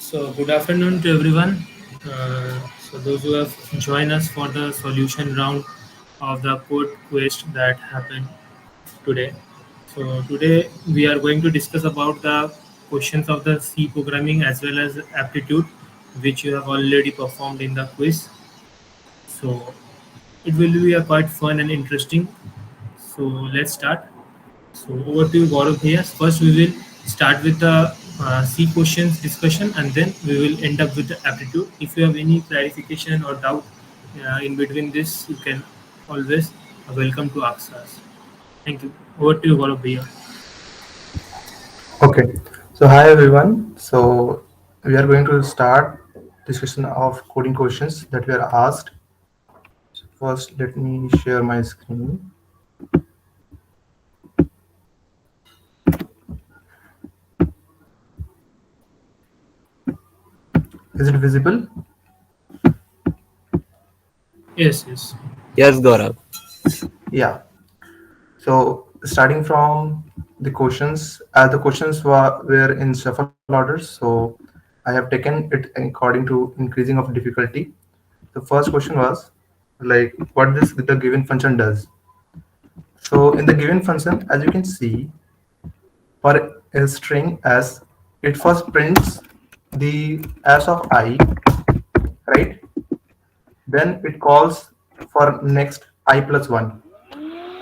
So, good afternoon to everyone. So, those who have joined us for the solution round of the code quest that happened today. So, today we are going to discuss about the questions of the C programming as well as aptitude, which you have already performed in the quiz. So, it will be a quite fun and interesting. So, let's start. So over to you, Gaurav here. First, we will start with the C questions discussion, and then we will end up with the aptitude. If you have any clarification or doubt in between this, you can always welcome to ask us. Thank you. Over to you, Gaurav here. Okay, so hi everyone. So we are going to start discussion of coding questions that we are asked. So first, let me share my screen. Is it visible? Yes, yes. Yes, Gaurav. Yeah. So starting from the questions, the questions were in shuffle order. So I have taken it according to increasing of difficulty. The first question was like what this the given function does. So in the given function, as you can see, for a string s, it first prints the s of I, right? Then it calls for next I plus 1.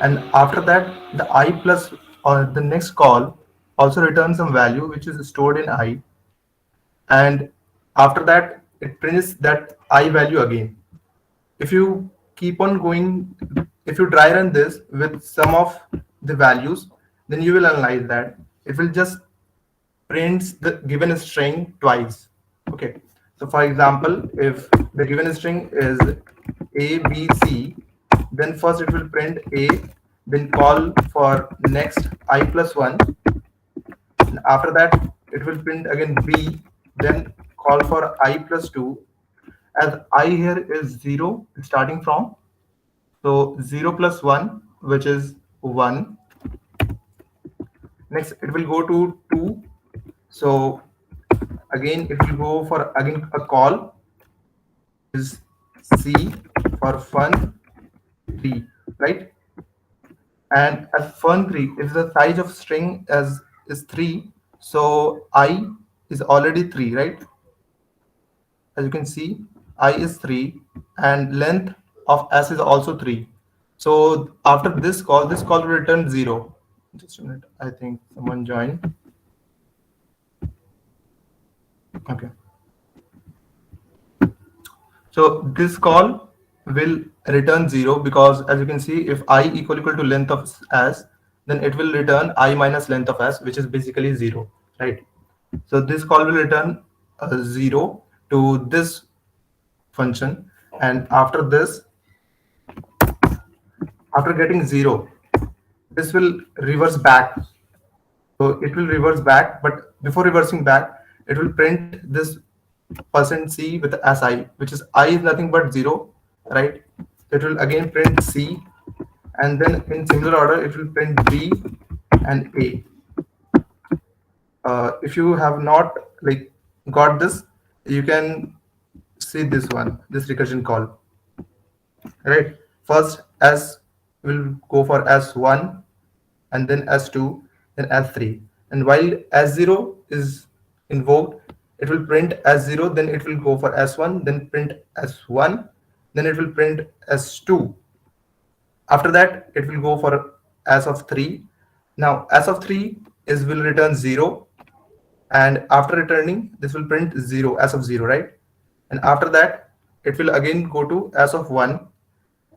And after that, the I plus or the next call also returns some value which is stored in I. And after that, it prints that I value again. If you keep on going, if you dry run this with some of the values, then you will analyze that it will just prints the given string twice. Okay, so for example, if the given string is a b c, then first it will print a, then call for next I plus 1, and after that it will print again b, then call for I plus 2, as I here is 0 starting from, so 0 plus 1, which is 1. Next it will go to 2, so again it will go for again a call is C for fun 3, right? And at fun 3, if the size of string as is 3, so I is already 3, right? As you can see, I is 3 and length of S is also 3. So after this call will return 0. Just a minute, I think someone joined. Okay. So this call will return 0 because as you can see, if I equal to length of s, then it will return I minus length of s, which is basically 0, right? So this call will return 0 to this function, and after this, after getting 0, this will reverse back. So it will reverse back, but before reversing back, it will print this %c with si, which is I is nothing but 0, right? It will again print c, and then in similar order, it will print b and a. If you have not like got this, you can see this one, this recursion call, right? First s will go for s1, and then s2, then s3, and while s0 is invoked, it will print s0, then it will go for s1, then print s1, then it will print s2. After that it will go for s of 3. Now s of 3 is will return 0, and after returning this will print 0, s of 0, right? And after that it will again go to s of 1,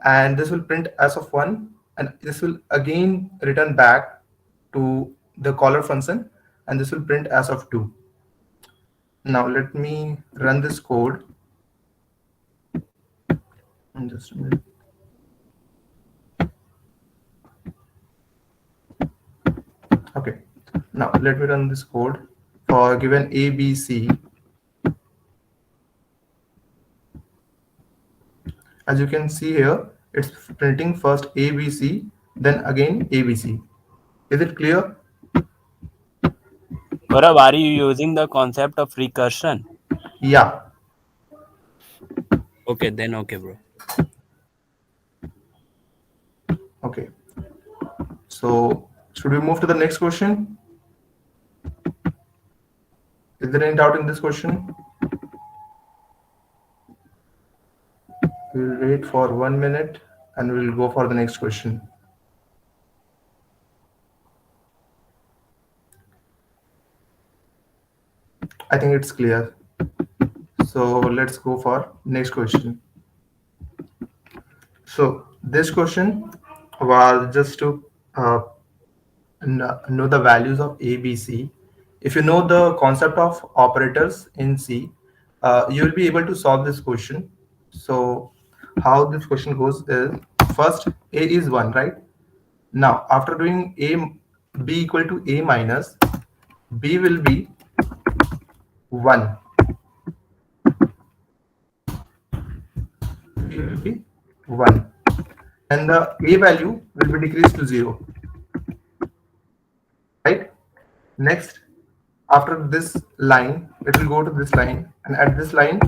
and this will print s of 1, and this will again return back to the caller function, and this will print s of 2. Now let me run this code in just a minute. Okay, now let me run this code for given a b c. As you can see here, it's printing first a b c, then again a b c. Is it clear? Gaurav, are you using the concept of recursion? Yeah. Okay, then okay, bro. Okay. So should we move to the next question? Is there any doubt in this question? We'll wait for 1 minute and we'll go for the next question. I think it's clear. So let's go for next question. So this question was just to uh, know the values of A, B, C. If you know the concept of operators in C, you will be able to solve this question. So how this question goes is, first A is 1, right? Now after doing A, B equal to A minus, B will be 1. B will be 1. And the A value will be decreased to 0, right? Next, after this line, it will go to this line, and at this line,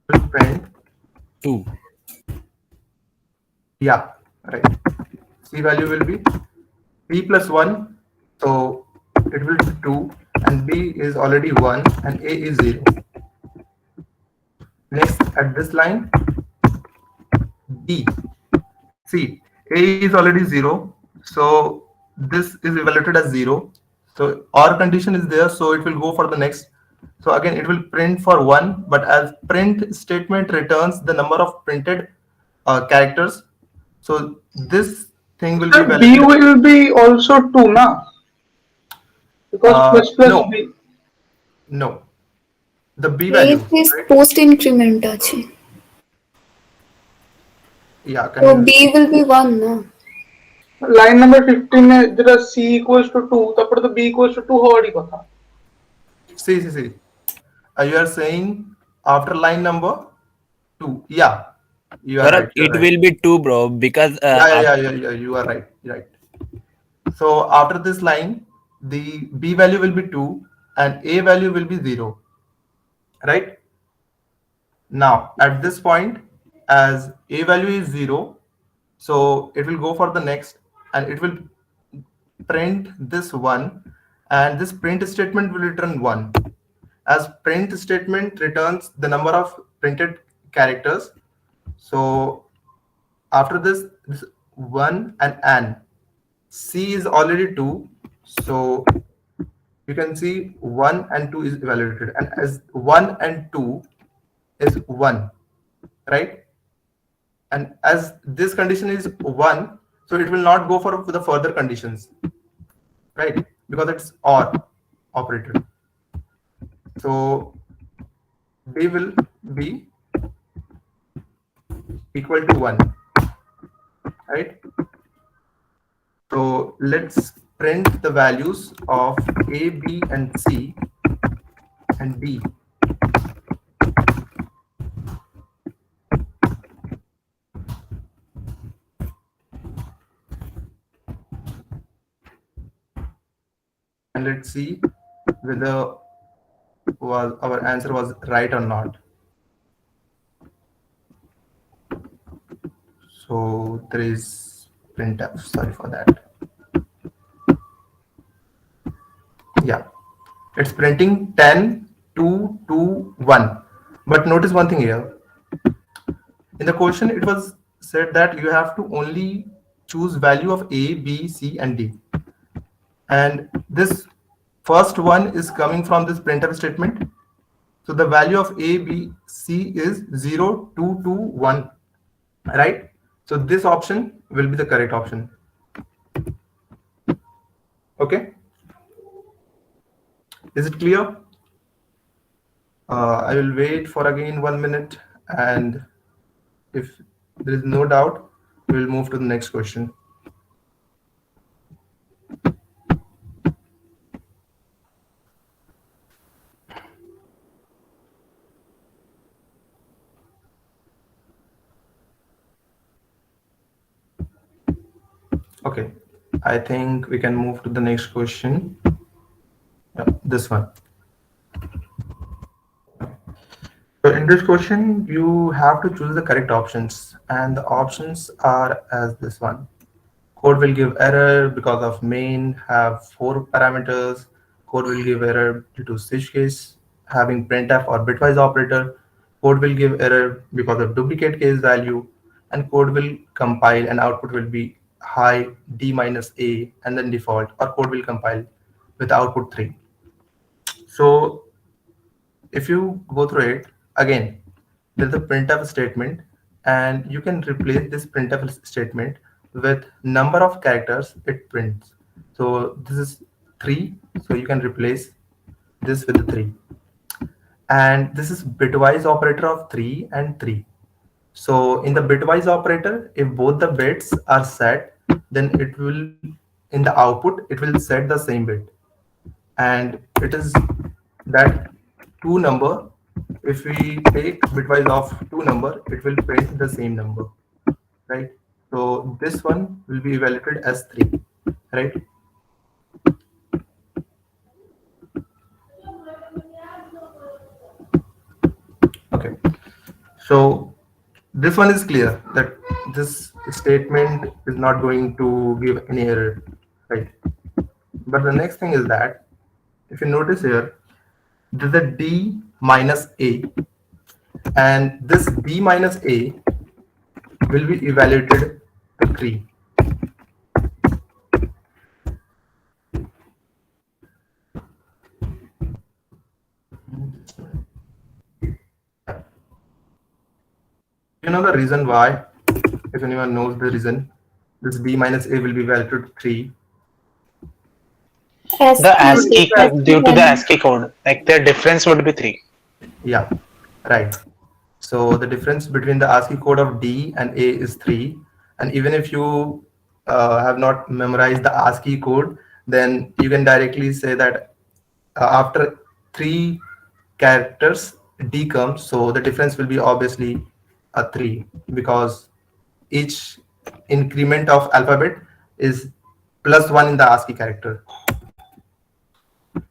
will print, 2. yeah, right. C value will be B plus 1, so it will be 2, and B is already 1, and A is 0. Next, at this line, B. See, A is already 0, so this is evaluated as 0. So our condition is there, so it will go for the next. So again, it will print for 1, but as print statement returns the number of printed characters. So this thing will be Sir, B validated. will be also 2, na? Because plus No, B. no, the B Base value, is right? post increment আছে. Yeah, can So you B will be 1 na. Line number 15 में जरा C equals to 2 তারপরে তো B equals to 2 হওয়ারই কথা. see? You are saying after line number 2. Yeah, you are Gaurav, right. You are it right. will be 2, bro, because Yeah. You are right. Right. So after this line, the B value will be 2 and A value will be 0. Right? Now, at this point, as A value is 0, so it will go for the next and it will print this 1, and this print statement will return 1. As print statement returns the number of printed characters, so after this 1 and an, C is already 2, so you can see 1 and 2 is evaluated, and as 1 and 2 is 1, right? And as this condition is 1, so it will not go for the further conditions, right? Because it's OR operator. So B will be equal to 1, right? So let's print the values of A, B, and C and D. And let's see whether our answer was right or not. So there is printf, sorry for that. Yeah, it's printing 10, 2, 2, 1. But notice one thing here. In the question, it was said that you have to only choose value of A, B, C, and D. And this first one is coming from this printf statement. So the value of A, B, C is 0, 2, 2, 1, right? So this option will be the correct option. Okay. Is it clear? I will wait for again 1 minute, and if there is no doubt, we will move to the next question. Okay, I think we can move to the next question. Yeah, this one. So in this question, you have to choose the correct options, and the options are as this one. Code will give error because of main have four parameters. Code will give error due to switch case having printf or bitwise operator. Code will give error because of duplicate case value, and code will compile and output will be high d minus a and then default, or code will compile with output 3. So if you go through it again, there's a printf statement, and you can replace this printf statement with number of characters it prints. So this is 3, so you can replace this with the 3, and this is bitwise operator of 3 and 3. So in the bitwise operator, if both the bits are set, then it will, in the output it will set the same bit, and it is that 2 number. If we take bitwise of 2 number, it will print the same number, right? So this one will be evaluated as 3, right? Okay, so this one is clear that this statement is not going to give any error, right? But the next thing is that if you notice here, there's a d minus a, and this d minus a will be evaluated to 3. You know the reason why? If anyone knows the reason, this d minus a will be evaluated to 3. The ASCII ASCII due to the value. ASCII code, like the difference would be 3. Yeah, right. So the difference between the ASCII code of D and A is 3. And even if you have not memorized the ASCII code, then you can directly say that after 3 characters, D comes. So the difference will be obviously a 3, because each increment of alphabet is plus 1 in the ASCII character.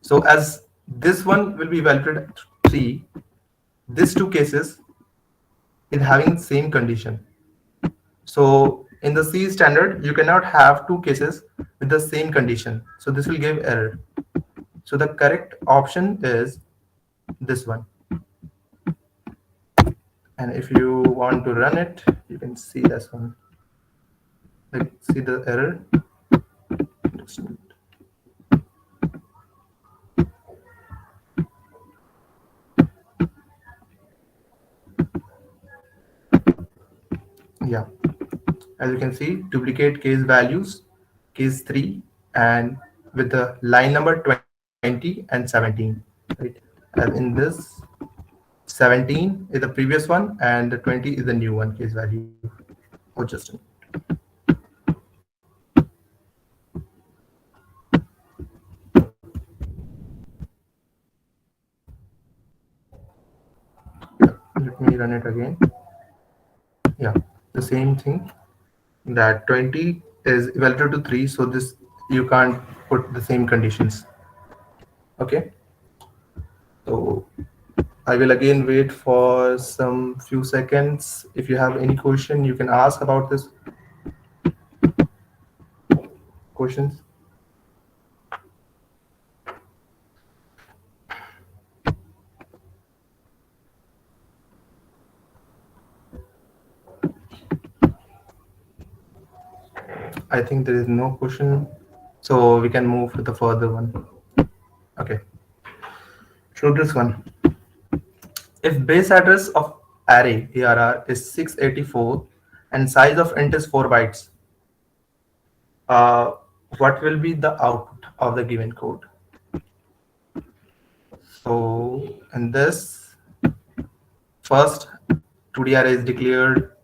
So as this one will be evaluated at 3, these two cases is having same condition. So in the C standard, you cannot have two cases with the same condition. So this will give error. So the correct option is this one. And if you want to run it, you can see this one. Like, see the error. Yeah, as you can see, duplicate case values, case 3, and with the line number 20 and 17, right? As in this, 17 is the previous one and the 20 is the new one case value. Oh, just a minute. Let me run it again. Yeah, the same thing, that 20 is evaluated to 3, so this you can't put the same conditions. Okay, so I will again wait for some few seconds. If you have any question, you can ask about this questions. I think there is no question, so we can move to the further one. Okay, so this one. If base address of array ARR is 684 and size of int is 4 bytes, uh, what will be the output of the given code? So in this, first 2D array is declared,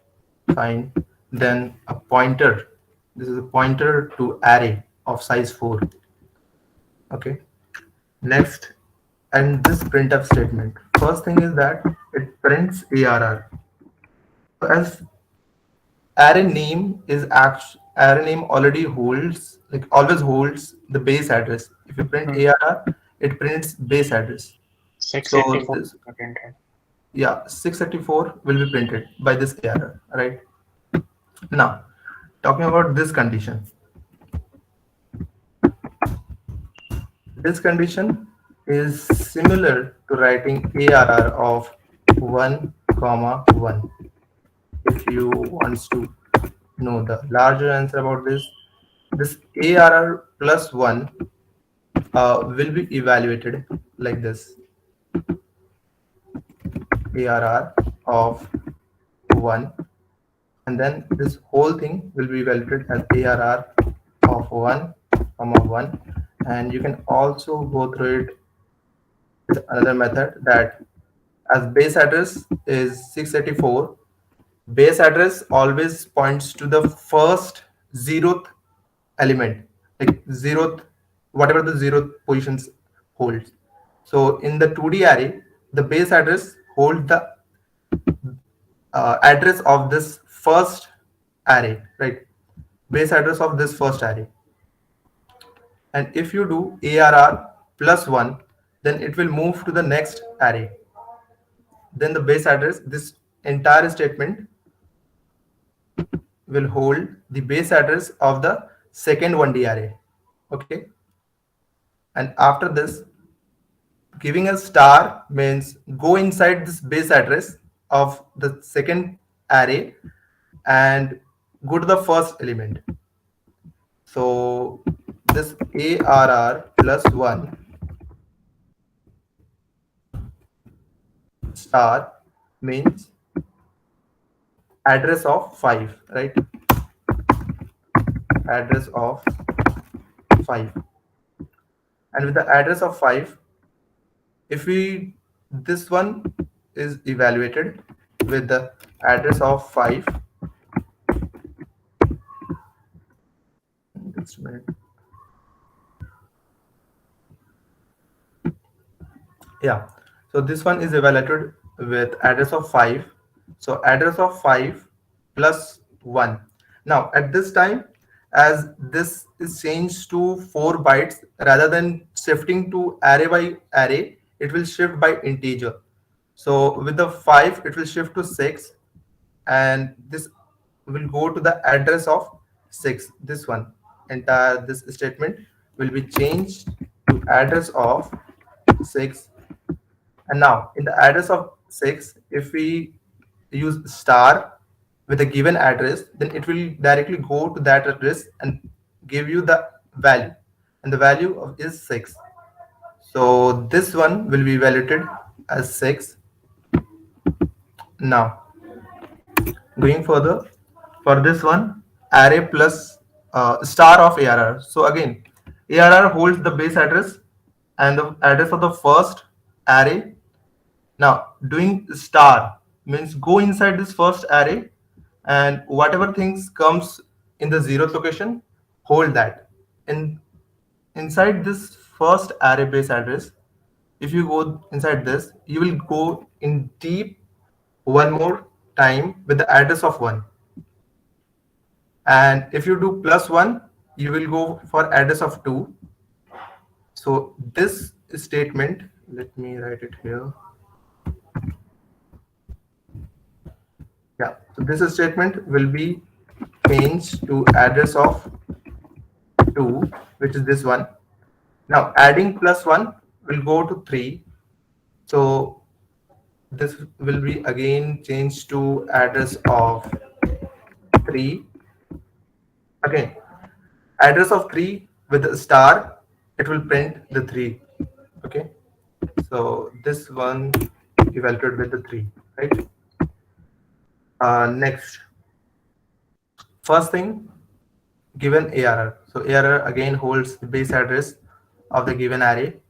fine. Then a pointer. This is a pointer to array of size 4. Okay. Next, and this printf statement. First thing is that it prints ARR. So as array name is array name already holds, like always holds the base address. If you print ARR, it prints base address. So 684. this, yeah, 634 will be printed by this ARR, right? Now, talking about this condition. This condition is similar to writing ARR of 1, comma 1. If you wants to know the larger answer about this ARR plus 1 will be evaluated like this. ARR of 1, and then this whole thing will be evaluated as ARR of 1, comma 1, and you can also go through it with another method, that as base address is 684, base address always points to the first zeroth element, like zeroth, whatever the zeroth positions holds. So in the 2D array, the base address holds the address of this first array, right? Base address of this first array. And if you do ARR plus 1, then it will move to the next array. Then the base address, this entire statement will hold the base address of the second 1D array. Okay. And after this, giving a star means go inside this base address of the second array and go to the first element. So this ARR plus 1 star means address of 5, right? Address of 5. And with the address of 5, if we, this one is evaluated with the address of 5. Just a minute. Yeah, so this one is evaluated with address of 5. So address of 5 plus 1. Now at this time, as this is changed to 4 bytes, rather than shifting to array by array, it will shift by integer. So with the 5, it will shift to 6, and this will go to the address of 6. This one, entire this statement will be changed to address of 6. And now in the address of 6, if we use star with a given address, then it will directly go to that address and give you the value, and the value of is 6. So this one will be evaluated as 6. Now going further, for this one, array plus star of ARR. So again, ARR holds the base address and the address of the first array. Now doing star means go inside this first array, and whatever things comes in the 0th location, hold that. And inside this first array base address, if you go inside this, you will go in deep one more time with the address of 1. And if you do plus 1, you will go for address of 2. So this statement, let me write it here. Yeah, so this statement will be changed to address of 2, which is this one. Now adding plus 1 will go to 3. So this will be again changed to address of 3. Again, address of 3 with a star, it will print the 3. Okay, so this one evaluated with the 3, right? Next, first thing, given ARR. So ARR again holds the base address of the given array.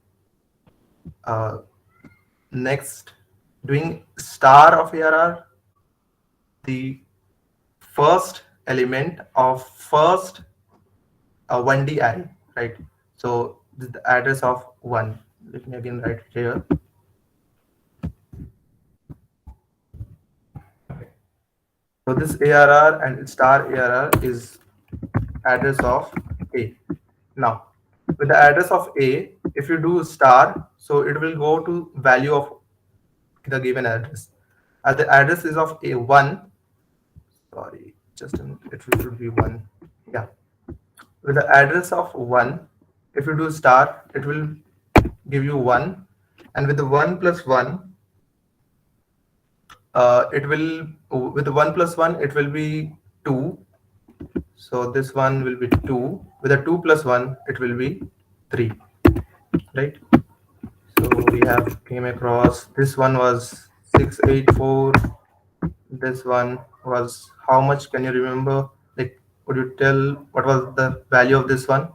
Next, doing star of ARR, the first element of first 1D array, right? So this is the address of 1. Let me again write it here. So this ARR and star ARR is address of A. Now with the address of A, if you do star, so it will go to value of the given address. as the address is of a 1, sorry, just a minute, it should be 1. Yeah, with the address of 1, if you do star, it will give you 1, and with the 1 plus 1, it will, with the 1 plus 1, it will be 2. So this one will be 2. With a 2 plus 1, it will be 3, right? So we have came across, this one was 684. This one was how much? Can you remember? Like, could you tell what was the value of this one?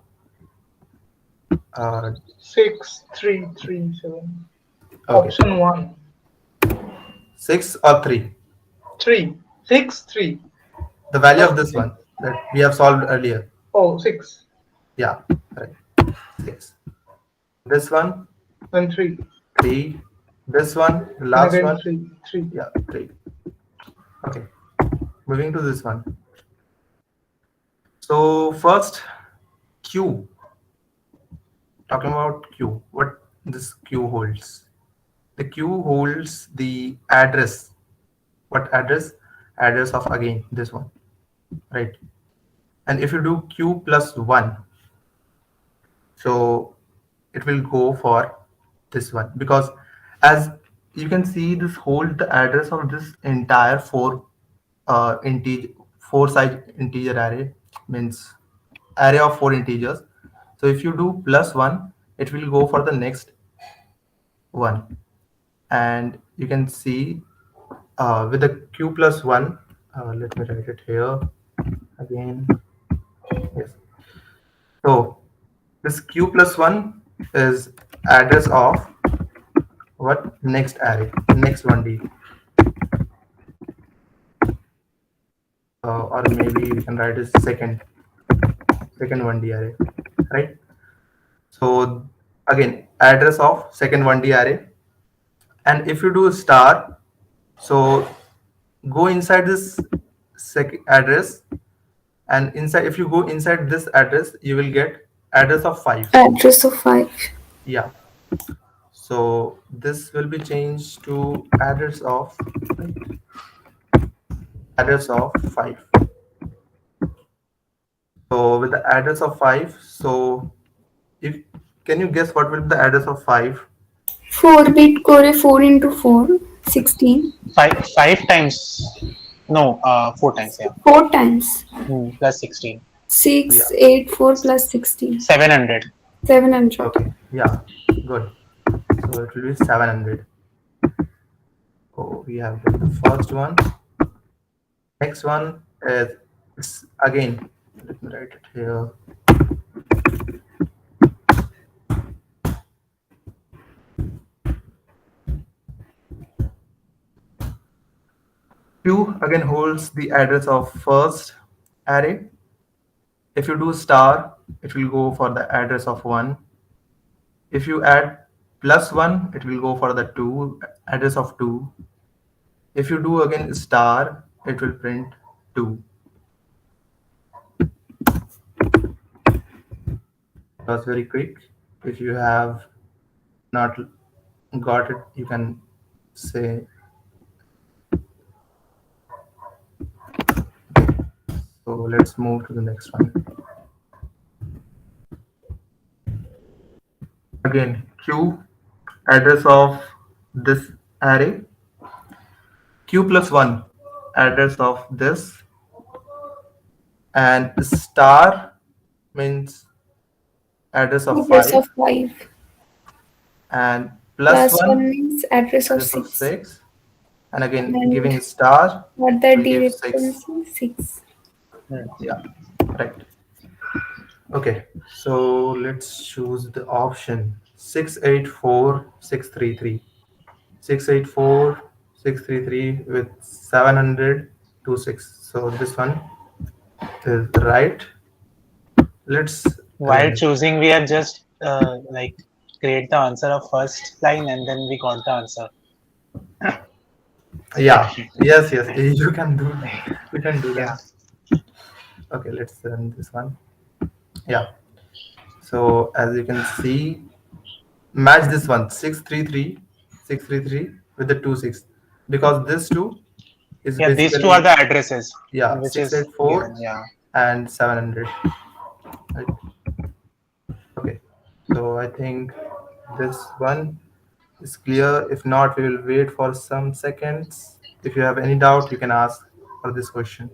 Uh, 6337. okay, Option 1. 6 or 3? 3. 6, 3. The value of First this 3. one that we have solved earlier. Oh, 6. Yeah, right. 6. This one, Then 3. 3. This one, the And last again one, 3. 3. yeah, 3. Okay, moving to this one. So first, Q. Talking about Q, what this Q holds? The Q holds the address. What address? Address of, again, this one, right? And if you do Q plus 1, so it will go for this one, because as you can see, this holds the address of this entire integer, 4 side integer array, means array of 4 integers. So if you do plus 1, it will go for the next one. And you can see with the Q plus 1, let me write it here again. Yes. So this Q plus 1 is address of what? Next array, next 1D. Or maybe we can write it second 1D array, right? So again, address of second 1D array. And if you do star, so go inside this second address, and inside, if you go inside this address, you will get address of 5. Address of 5. Yeah, so this will be changed to address of 5. So with the address of 5, so if, can you guess what will be the address of 5? 4-bit core 4 into 4, 16. 5 times. No, 4 times. Yeah. 4 times. Plus 16. 6, Yeah. 8, 4 plus 16. 700. 700. Okay, yeah, good. So it will be 700. Oh, we have got the first one. Next one is, it's again, let me write it here. Q again holds the address of first array. If you do star, it will go for the address of 1. If you add plus 1, it will go for the 2, address of 2. If you do again star, it will print 2. That was very quick. If you have not got it, you can say. So let's move to the next one. Again, Q, address of this array. Q plus 1, address of this. And star means address of Address 5. of 5. And plus Plus 1 1, means address of address of 6. 6. And again, And giving star, what the will give 6. difference is 6. Yeah, right. Okay, so let's choose the option 684633. 684633 with 726. So this one is right. Let's While choosing, we are just like create the answer of first line and then we got the answer. yeah, yes, you can do that. We can do Yeah. that. Okay, let's run this one. Yeah, so as you can see, match this one 633 with the 2 6. because this two is Yeah, these two are basically, the addresses yeah, which is 684 given. Yeah. and 700. Right? Okay, so I think this one is clear. If not, we will wait for some seconds. If you have any doubt, you can ask for this question.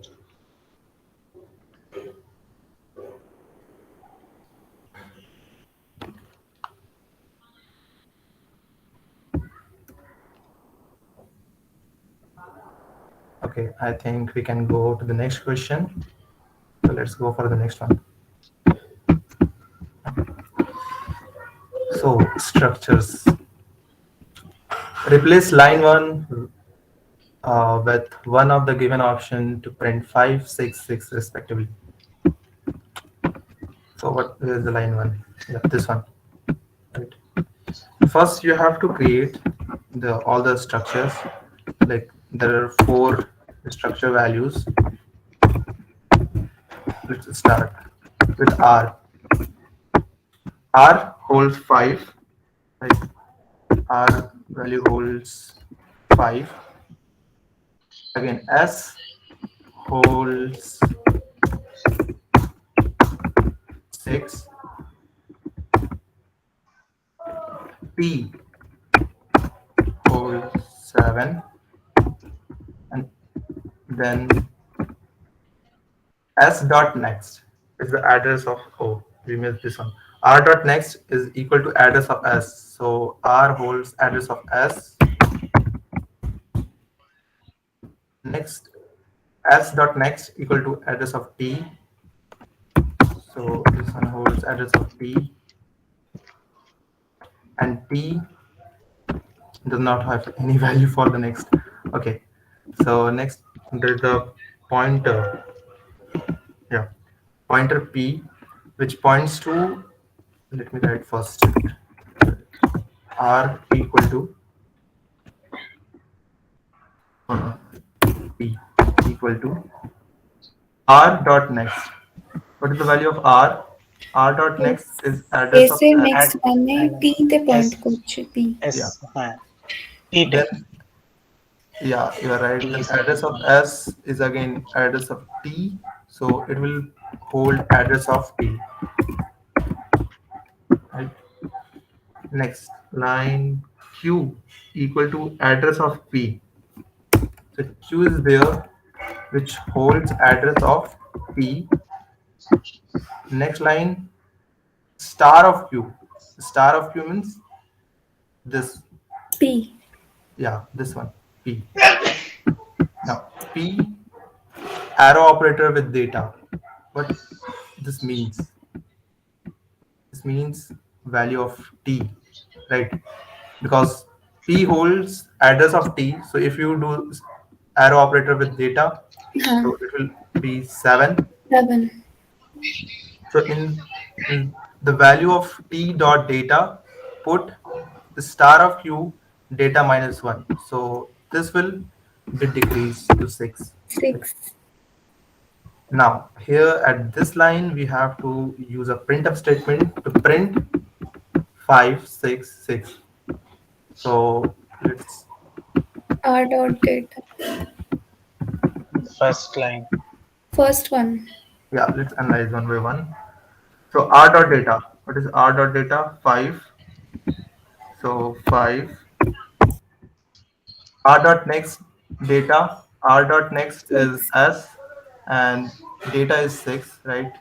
Okay, I think we can go to the next question. So let's go for the next one. So structures. Replace line one with one of the given option to print 5, 6, 6 respectively. So what is the line one? Yeah, this one. Right. First, you have to create the all the structures. Like there are four structure values. Let's start with R. R holds 5. Right. R value holds 5. Again, S holds 6. P holds 7. And then S dot next is the address of O. We missed this one. R dot next is equal to address of S. So R holds address of S. Next, S dot next equal to address of T. So this one holds address of T. And T does not have any value for the next. Okay. So next there's the pointer. Yeah. Pointer P, which points to, let me write first, R equal to P equal to R dot next. What is the value of R? R dot next is address of ऐसे S. Next one है P ते point S कुछ P Yeah. S T Then, tech. yeah, you are right. T Then is address of S is again address of T. So it will hold address of T. Right. Next line Q equal to address of P. So Q is there, which holds address of P. Next line, star of Q. Star of Q means this. P Yeah, this one. P. Now P arrow operator with data. What this means? This means value of T, right? Because P holds address of T. So if you do arrow operator with data, हाँ so it will be 7. 7 So in the value of T dot data, put the star of Q data minus 1. So this will be decreased to 6. 6 Now here at this line, we have to use a printf statement to print 5, 6, 6. So let's, R dot data First line. first one yeah, let's analyze one by one. So R dot data. What is R dot data? 5. So 5. R dot next data. R dot next is 6 S and data is 6, right?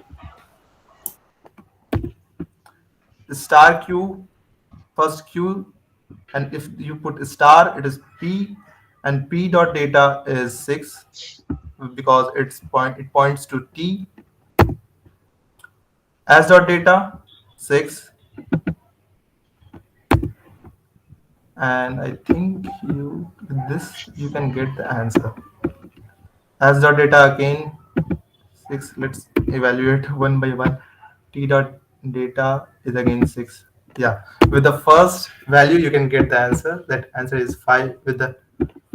The star Q, first Q, and if you put a star, it is P, and P dot data is 6 because it points to T. S dot data 6, and I think you with this you can get the answer. S dot data again 6. Let's evaluate one by one. T dot data is again 6. Yeah, with the first value you can get the answer. That answer is 5. With the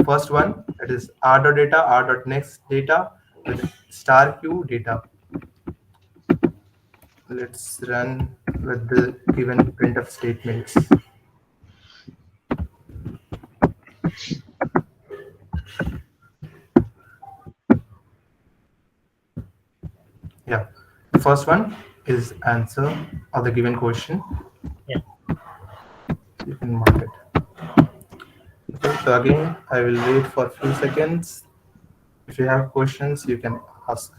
first one, that is R dot data, R dot next data with star Q data. Let's run with the given printf statements. Yeah, the first one is answer of the given question. Yeah. You can mark it. Okay, so again, I will wait for a few seconds. If you have questions, you can ask.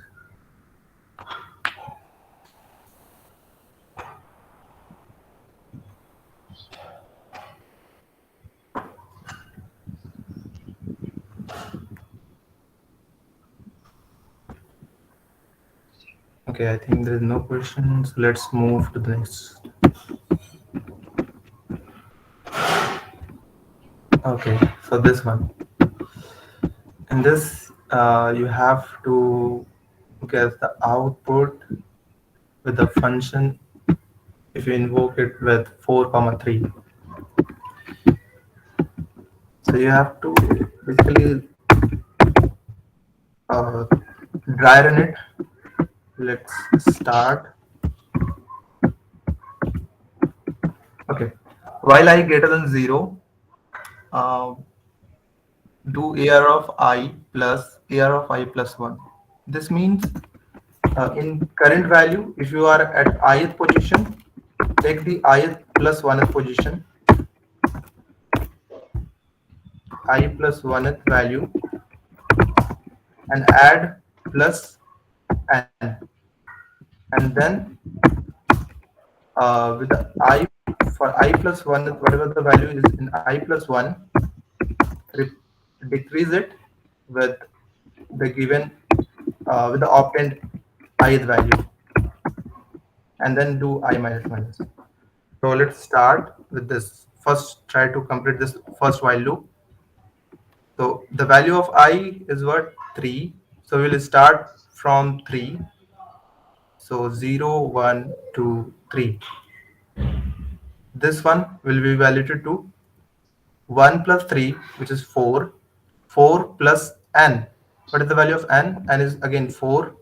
Okay, I think there is no question, so let's move to the next. Okay, so this one. In this, you have to get the output with the function if you invoke it with 4 comma 3. So you have to basically uh, dry run it. Let's start. Okay, while I greater than 0, uh, do AR of I plus AR of I plus 1. This means in current value, if you are at ith position, take the ith plus 1th position, I plus 1th value, and add plus n, and then with the I for I plus 1th, whatever the value is in I plus 1, decrease it with the given with the obtained ith value, and then do I minus minus. So let's start with this. First, try to complete this first while loop. So the value of I is what? 3. So we'll start from 3. So 0, 1, 2, 3. This one will be validated to 1 plus 3, which is 4. 4 plus n. What is the value of n? N is again 4.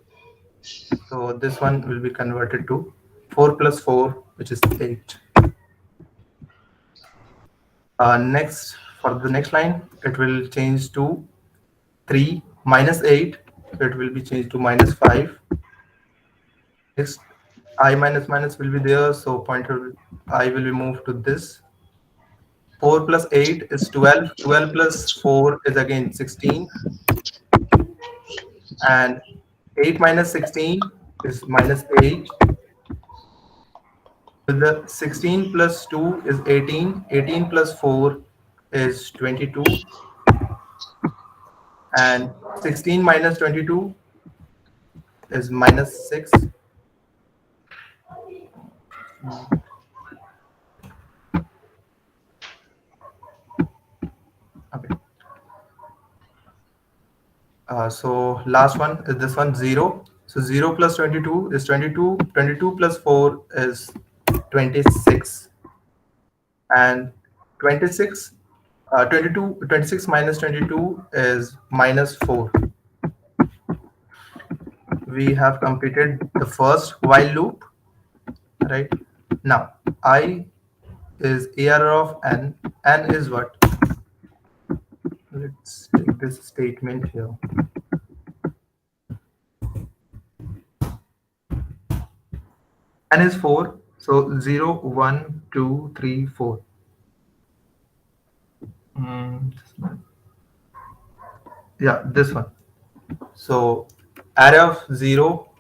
So this one will be converted to 4 plus 4, which is 8. Next, for the next line, it will change to 3 minus 8. So it will be changed to minus 5. Next, I minus minus will be there. So pointer I will be moved to this. 4 plus 8 is 12. 12 plus 4 is again 16. And 8 minus 16 is minus 8. With the 16 plus 2 is 18. 18 plus 4 is 22. And 16 minus 22 is minus 6. Okay. So last one is this one, 0. So 0 plus 22 is 22. 22 plus 4 is 26. And 26, 26 minus 22 is minus 4. We have completed the first while loop, right? Now, I is AR of n. N is what? Let's take this statement here. N is 4. So 0, 1, 2, 3, 4. Yeah, this one. So array of 0,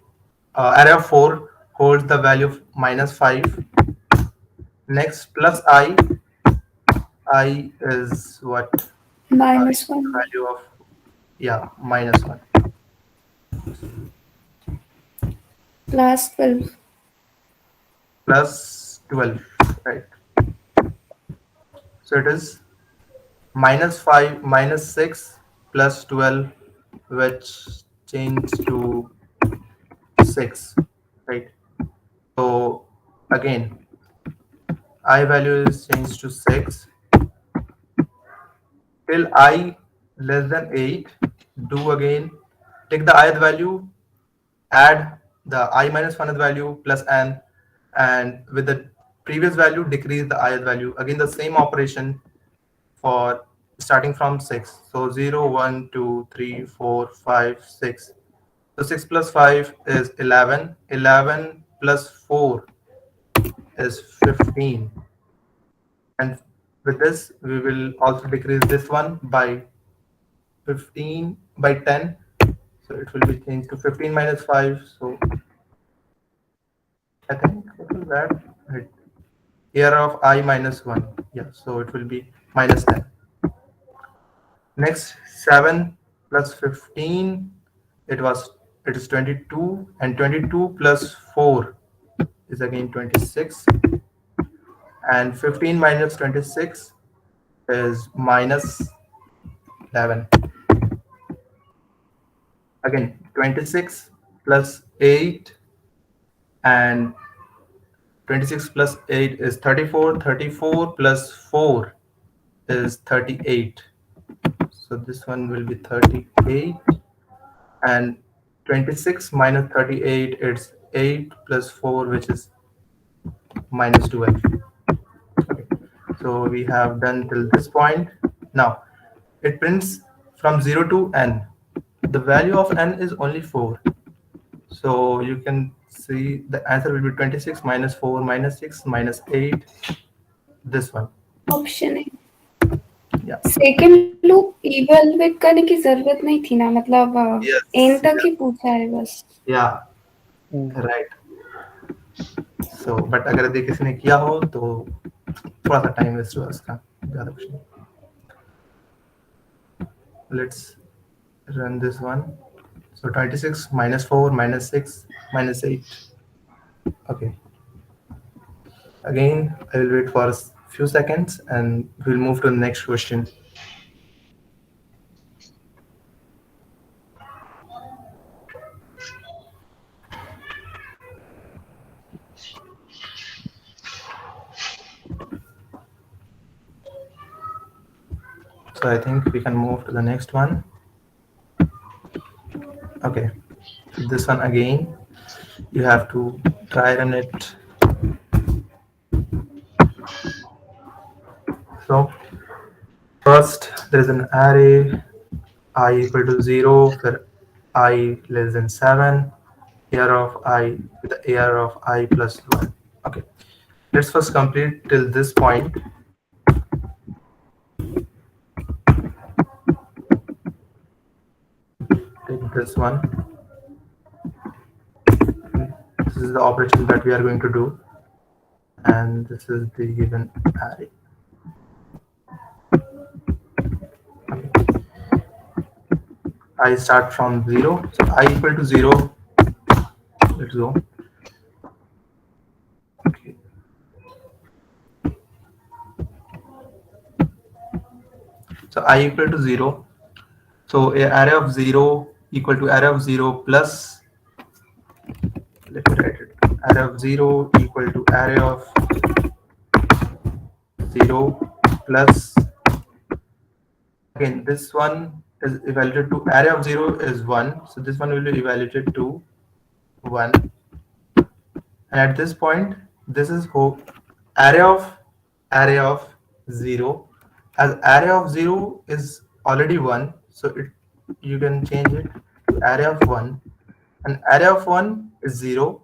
array of 4 holds the value of minus 5. Next, plus I is what? Minus 1. Value of, yeah, minus 1. Plus 12. Plus 12, right? So it is minus 5, minus 6, plus 12, which changed to 6, right? So again, I value is changed to 6. Till I less than 8, do again, take the ith value, add the I minus 1th value plus n, and with the previous value, decrease the ith value. Again, the same operation for starting from 6. So 0, 1, 2, 3, 4, 5, 6. So 6 plus 5 is 11. 11 plus 4 is 15. And with this, we will also decrease this one by 15 by 10. So it will be changed to 15 minus 5. So I think what was that? Right. Here of I minus 1. Yeah, so it will be minus 10. Next, 7 plus 15, it is 22, and 22 plus 4 is again 26, and 15 minus 26 is minus 11. Again, 26 plus 8, and 26 plus 8 is 34. 34 plus 4 is 38. So this one will be 38, and 26 minus 38 is 8 plus 4, which is minus 12. Okay. So we have done till this point. Now it prints from 0 to n. The value of n is only 4. So you can see the answer will be 26 minus 4 minus 6 minus 8. This one. Option है. Yeah. Second loop evaluate करने की जरूरत नहीं थी ना, मतलब Yes. And तक ही पूछा है बस. Yeah. Right. So, but अगर यदि किसी ने किया हो तो थोड़ा सा टाइम वेस्ट हुआ उसका, ज़्यादा कुछ नहीं. Let's run this one. So 26 minus 4 minus 6 minus 8. Okay. Again, I will wait for a few seconds and we'll move to the next question. So I think we can move to the next one. Okay, so this one again, you have to try run it. So first there is an array I equal to 0 where I less than 7, AR of I with the AR of I plus 1. Okay, let's first complete till this point. Take this one. This is the operation that we are going to do, and this is the given array. Okay. I start from 0, so I equal to 0. Let's go. Okay. So I equal to 0. So a array of 0 equal to array of 0 plus, let me write it, array of 0 equal to array of 0 plus, again this one is evaluated to, array of 0 is 1, so this one will be evaluated to 1, and at this point this is array of 0, as array of 0 is already 1, so you can change it to array of 1, and array of 1 is 0,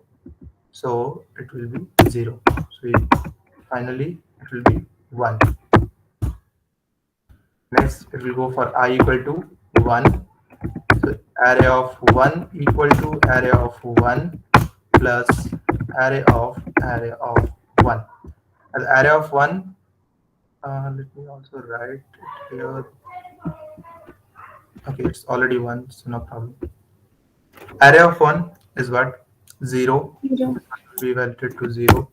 so it will be 0, so finally it will be 1. Next it will go for I equal to 1, so array of 1 equal to array of 1 plus array of 1, as array of 1, let me also write it here. Okay, it's already 1, so no problem. Array of 1 is what? 0. Zero. We evaluated to 0.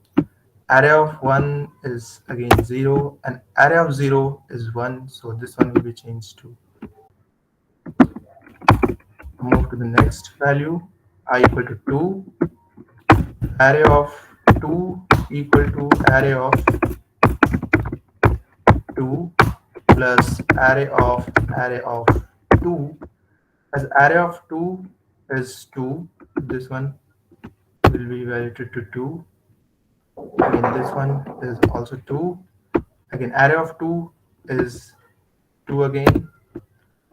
Array of 1 is again 0, and array of 0 is 1, so this one will be changed to. Move to the next value, I equal to 2. Array of 2 equal to array of 2 plus array of 2, as array of 2 is 2, this one will be evaluated to 2. Again this one is also 2, again array of 2 is 2 again,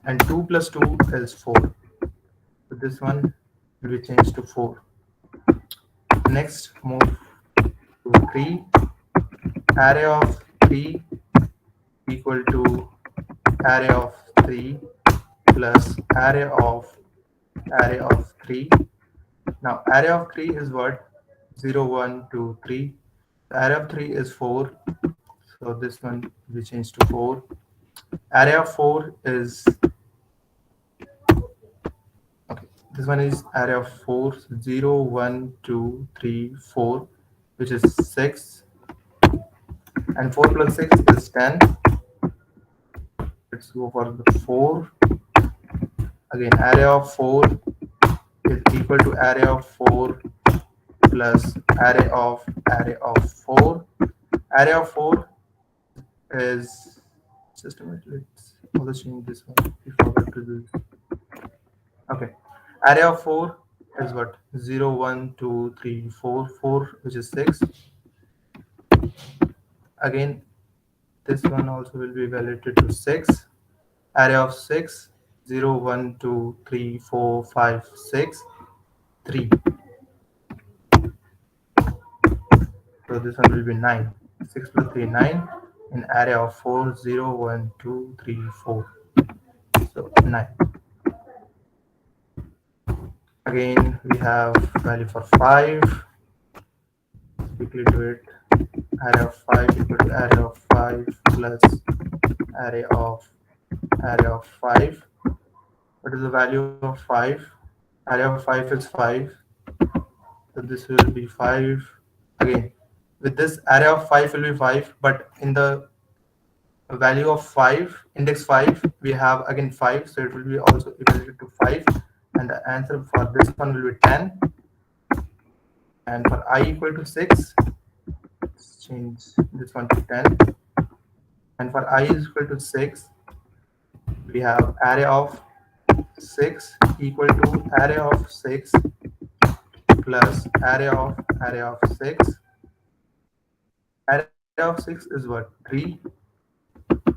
and 2 plus 2 is 4, so this one will be changed to 4. Next, move to 3. Array of 3 equal to array of 3 plus array of 3. Now array of 3 is what? 0, 1, 2, 3. The array of 3 is 4, so this one will be changed to 4. Array of 4 is, okay, this one is array of 4, 0, 1, 2, 3, 4, which is 6, and 4 plus 6 is 10. Let's go for the 4. Again, array of 4 is equal to array of 4 plus array of 4. Array of 4 is, just a minute, let's also change this one. We forgot to do this. Okay, array of 4 is what? 0, 1, 2, 3, 4, 4, which is 6. Again, this one also will be evaluated to 6. Array of 6, 0, 1, 2, 3, 4, 5, 6, 3. So this one will be 9. 6 plus 3, 9. In array of 4, 0, 1, 2, 3, 4. So 9. Again, we have value for 5. Quickly do it. Array of 5 equal to array of 5 plus array of 5. What is the value of 5? Array of 5 is 5. So this will be 5. Again, with this array of 5 will be 5, but in the value of 5, index 5, we have again 5, so it will be also equal to 5, and the answer for this one will be 10. And for I equal to 6, let's change this one to 10. And for I is equal to 6, we have array of 6 equal to array of 6 plus array of 6. Array of 6 is what? 3.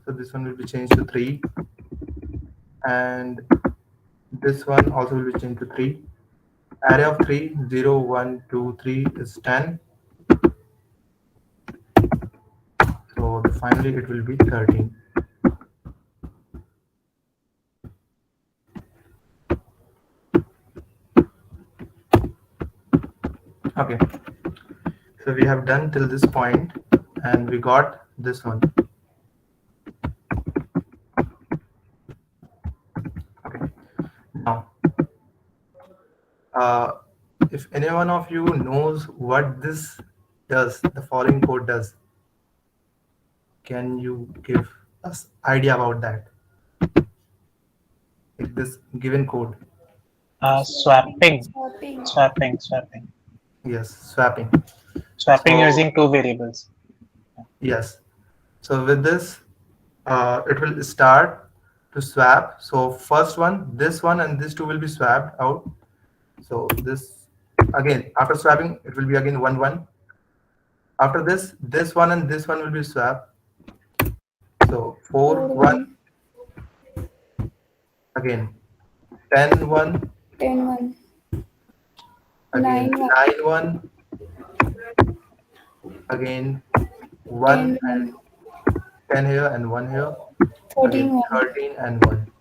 So this one will be changed to 3. And this one also will be changed to 3. Array of 3, 0, 1, 2, 3 is 10. So finally it will be 13. Okay, so we have done till this point and we got this one. Okay, now if any one of you knows what this does, the following code does, can you give us idea about that? Like this given code. Swapping. Swapping. Swapping Yes, swapping. Swapping So- using two variables. Yes. So with this, it will start to swap. So first one, this one and this two will be swapped out. So this again, after swapping, it will be again 1, 1. After this one and this one will be swapped. So 4, 1. Again 10, 1. 10, 1. Again 9, 1. 9, 1. Again 1 10, 1. 10 here and 1 here. 13, Again 1. 13 and 1.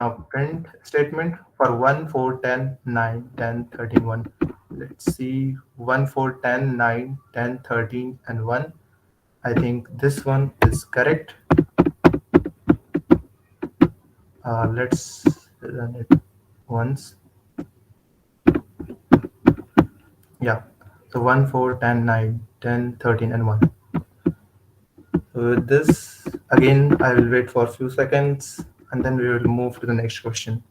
Now print statement for 1, 4, 10, 9, 10, 13, 1. Let's see 1, 4, 10, 9, 10, 13 and 1. I think this one is correct. Let's run it once. Yeah, so 1, 4, 10, 9, 10, 13 and 1. So with this, again, I will wait for a few seconds and then we will move to the next question.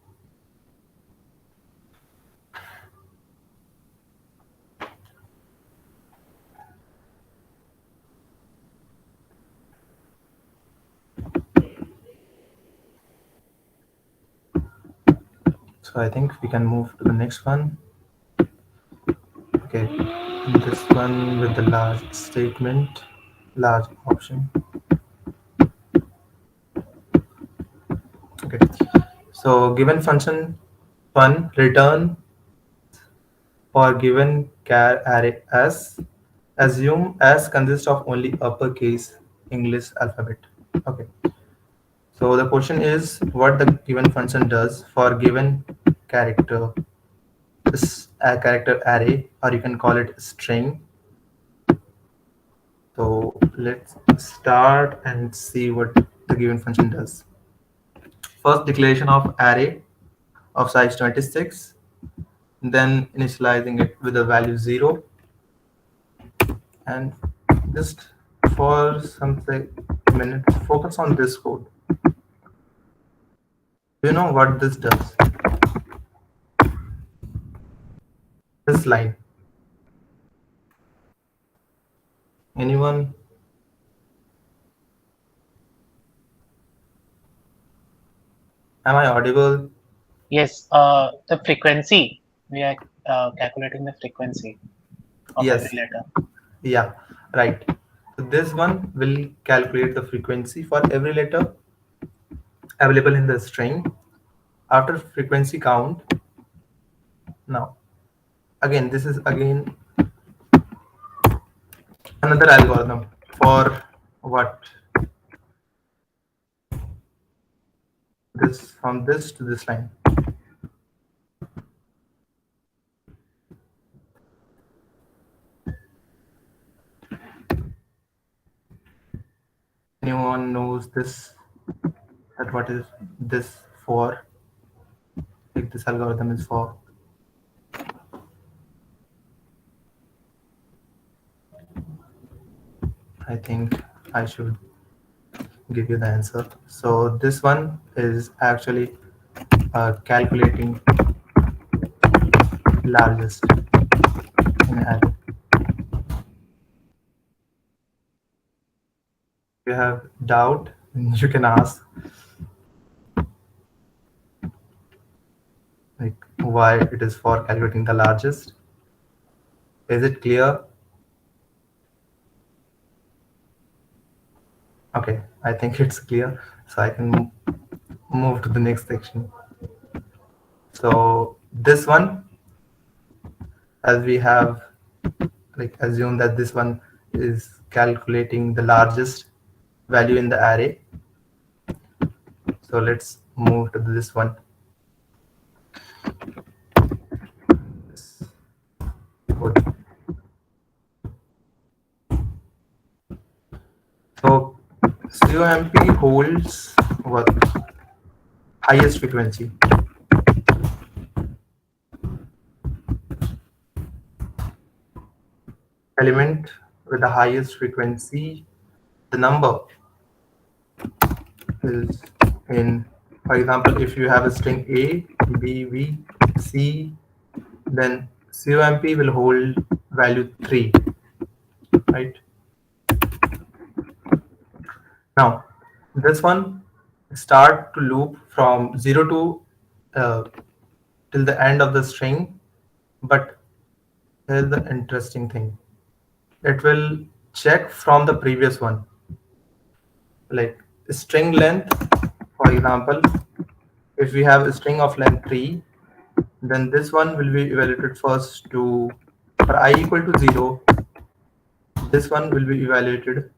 So I think we can move to the next one. Okay, this one with the large statement, large option. Okay, So given function fun return for given char array s, assume s consists of only uppercase English alphabet. Okay. So the question is what the given function does for given character, this a character array, or you can call it string. So let's start and see what the given function does. First declaration of array of size 26, then initializing it with the value 0, and just for some minute focus on this code. Do you know what this does? This line. Anyone? Am I audible? Yes, the frequency. We are calculating the frequency of every Yes. letter. Yeah, right. So this one will calculate the frequency for every letter available in the string after frequency count. Now, again, this is again another algorithm for what? This from this to this line. Anyone knows this? That what is this for? Like this algorithm is for? I think I should give you the answer. So this one is actually calculating largest in array. If you have doubt, you can ask like why it is for calculating the largest. Is it clear? Okay, I think it's clear. So I can move to the next section. So this one, as we have like assume that this one is calculating the largest value in the array. So let's move to this one. So COMP holds what? Highest frequency. Element with the highest frequency, the number is in, for example, if you have a string A, B, V, C, then COMP will hold value 3, right? Now, this one start to loop from 0 to till the end of the string, but here's the interesting thing. It will check from the previous one, like string length. For example, if we have a string of length 3, then this one will be evaluated first to, for I equal to 0, this one will be evaluated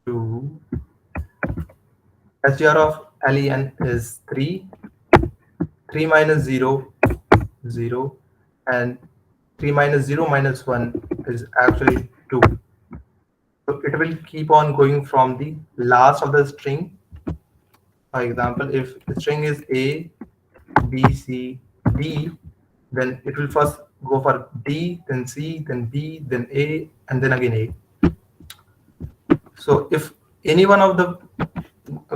to SGR of len is 3, 3 minus 0, 0, and 3 minus 0 minus 1 is actually 2. So it will keep on going from the last of the string. For example, if the string is A, B, C, D, then it will first go for D, then C, then B, then A, and then again A. So if any one of the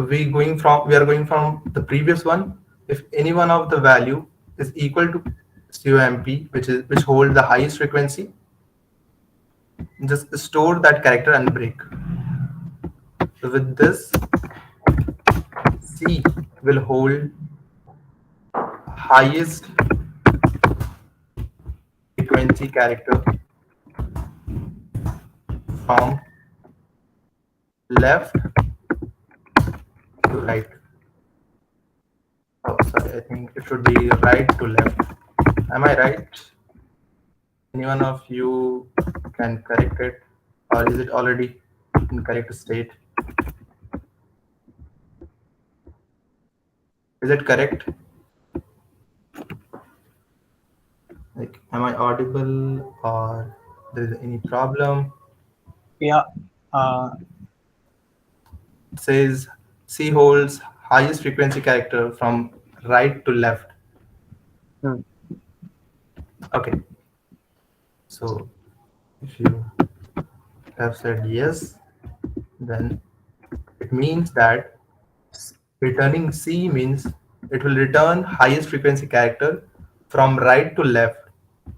we are going from the previous one, if any one of the value is equal to COMP, which hold the highest frequency, just store that character and break. So with this, C will hold highest frequency character from left to right. Oh, sorry. I think it should be right to left. Am I right? Anyone of you can correct it, or is it already in correct state? Is it correct? Like, am I audible, or there is any problem? Yeah. Uh, It says C holds highest frequency character from right to left. hmm. Okay, so if you have said yes, then it means that returning C means it will return highest frequency character from right to left,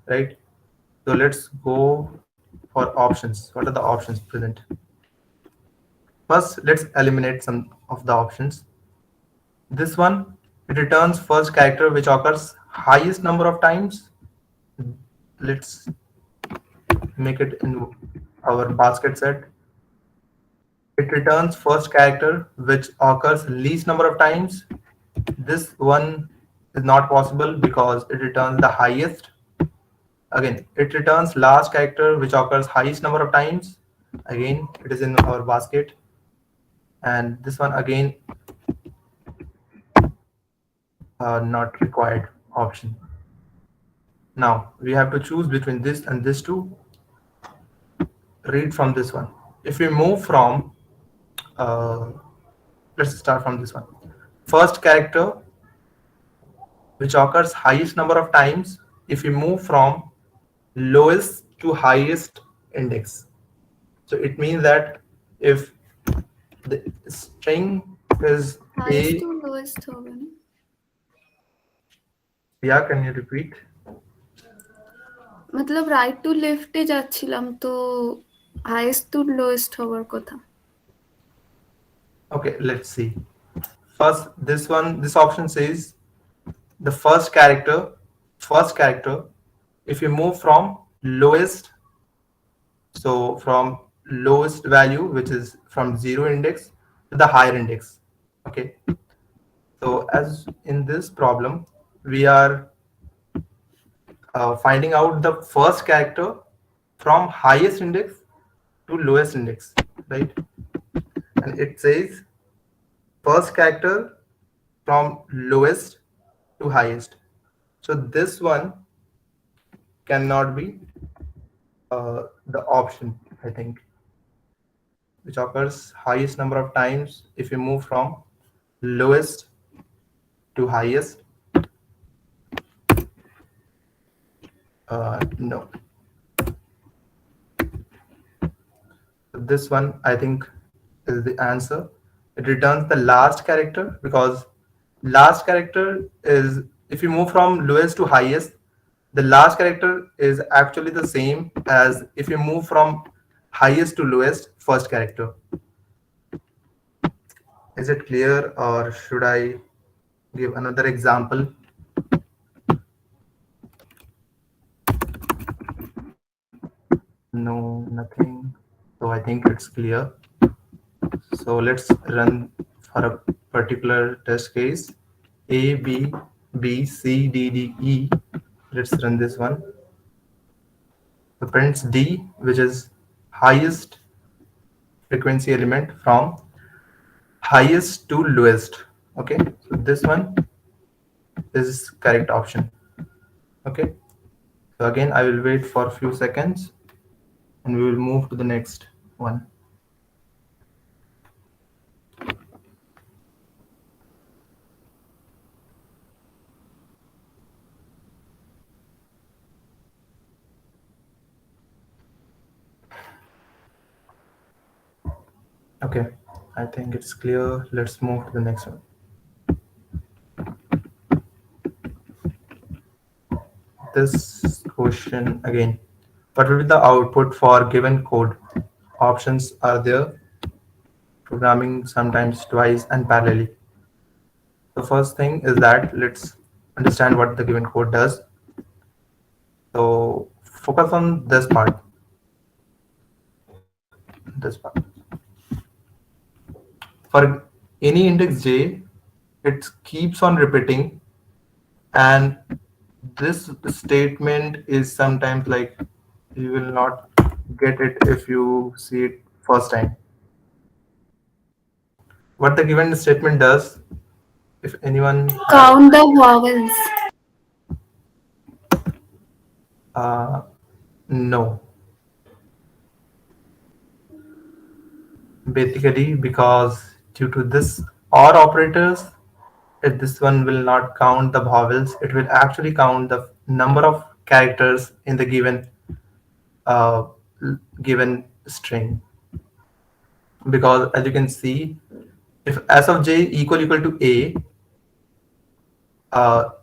right? So let's go for options. What are the options present? First, let's eliminate some of the options. This one, it returns first character which occurs highest number of times. Let's make it in our basket set. It returns first character which occurs least number of times. This one is not possible because it returns the highest. Again, it returns last character which occurs highest number of times. Again, it is in our basket. And this one again, not required option. Now we have to choose between this and this two. Read from this one. If we move from, uh, let's start from this one. First character which occurs highest number of times if we move from lowest to highest index. So it means that if the string is highest A, to lowest হবে না? yeah, can you repeat? मतलब right two লেফটে যাচ্ছিলাম তো highest two lowest হওয়ার কথা। Okay, let's see. First, this one, this option says the first character, if you move from lowest, so from lowest value, which is from 0 index to the higher index. Okay, so as in this problem we are finding out the first character from highest index to lowest index, right? And it says first character from lowest to highest. So this one cannot be the option, I think, which occurs highest number of times if you move from lowest to highest. No. This one, I think, is the answer. It returns the last character because last character is, if you move from lowest to highest, the last character is actually the same as if you move from highest to lowest first character. Is it clear, or should I give another example? No, nothing. So I think it's clear. So let's run for a particular test case. A, B, B, C, D, D, E. Let's run this one. The prints D, which is highest frequency element from highest to lowest. Okay, so this one is correct option. Okay, so again I will wait for a few seconds and we will move to the next one. Okay, I think it's clear. Let's move to the next one. This question again, what will be the output for given code? Options are there: programming sometimes twice and parallelly. The first thing is that let's understand what the given code does. So focus on this part. For any index j, it keeps on repeating, and this statement is sometimes like you will not get it if you see it first time. What the given statement does, if anyone have Count the vowels. no, basically because due to this or operators, if this one will not count the vowels, it will actually count the number of characters in the uh, given string. Because as you can see, if s of j equal to a,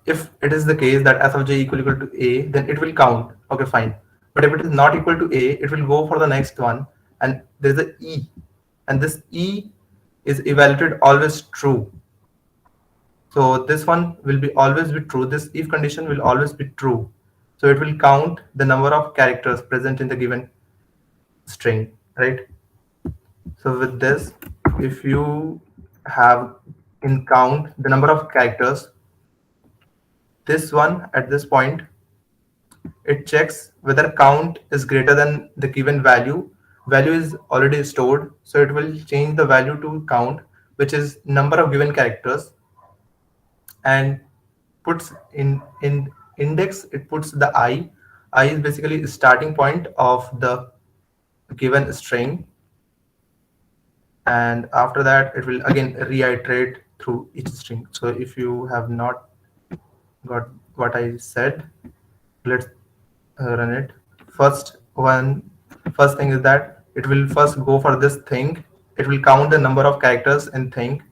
if it is the case that s of j equal to a, then it will count. Okay, fine. But if it is not equal to a, it will go for the next one, and there's a e, and this e is evaluated always true. So this one will be always be true. This if condition will always be true. So it will count the number of characters present in the given string, right? So with this, if you have in count the number of characters, this one at this point, it checks whether count is greater than the given value. Value is already stored, so it will change the value to count, which is number of given characters, and puts in index, it puts the I is basically the starting point of the given string, and after that it will again reiterate through each string. So if you have not got what I said, let's run it. First thing is that it will first go for this thing, it will count the number of characters in thing.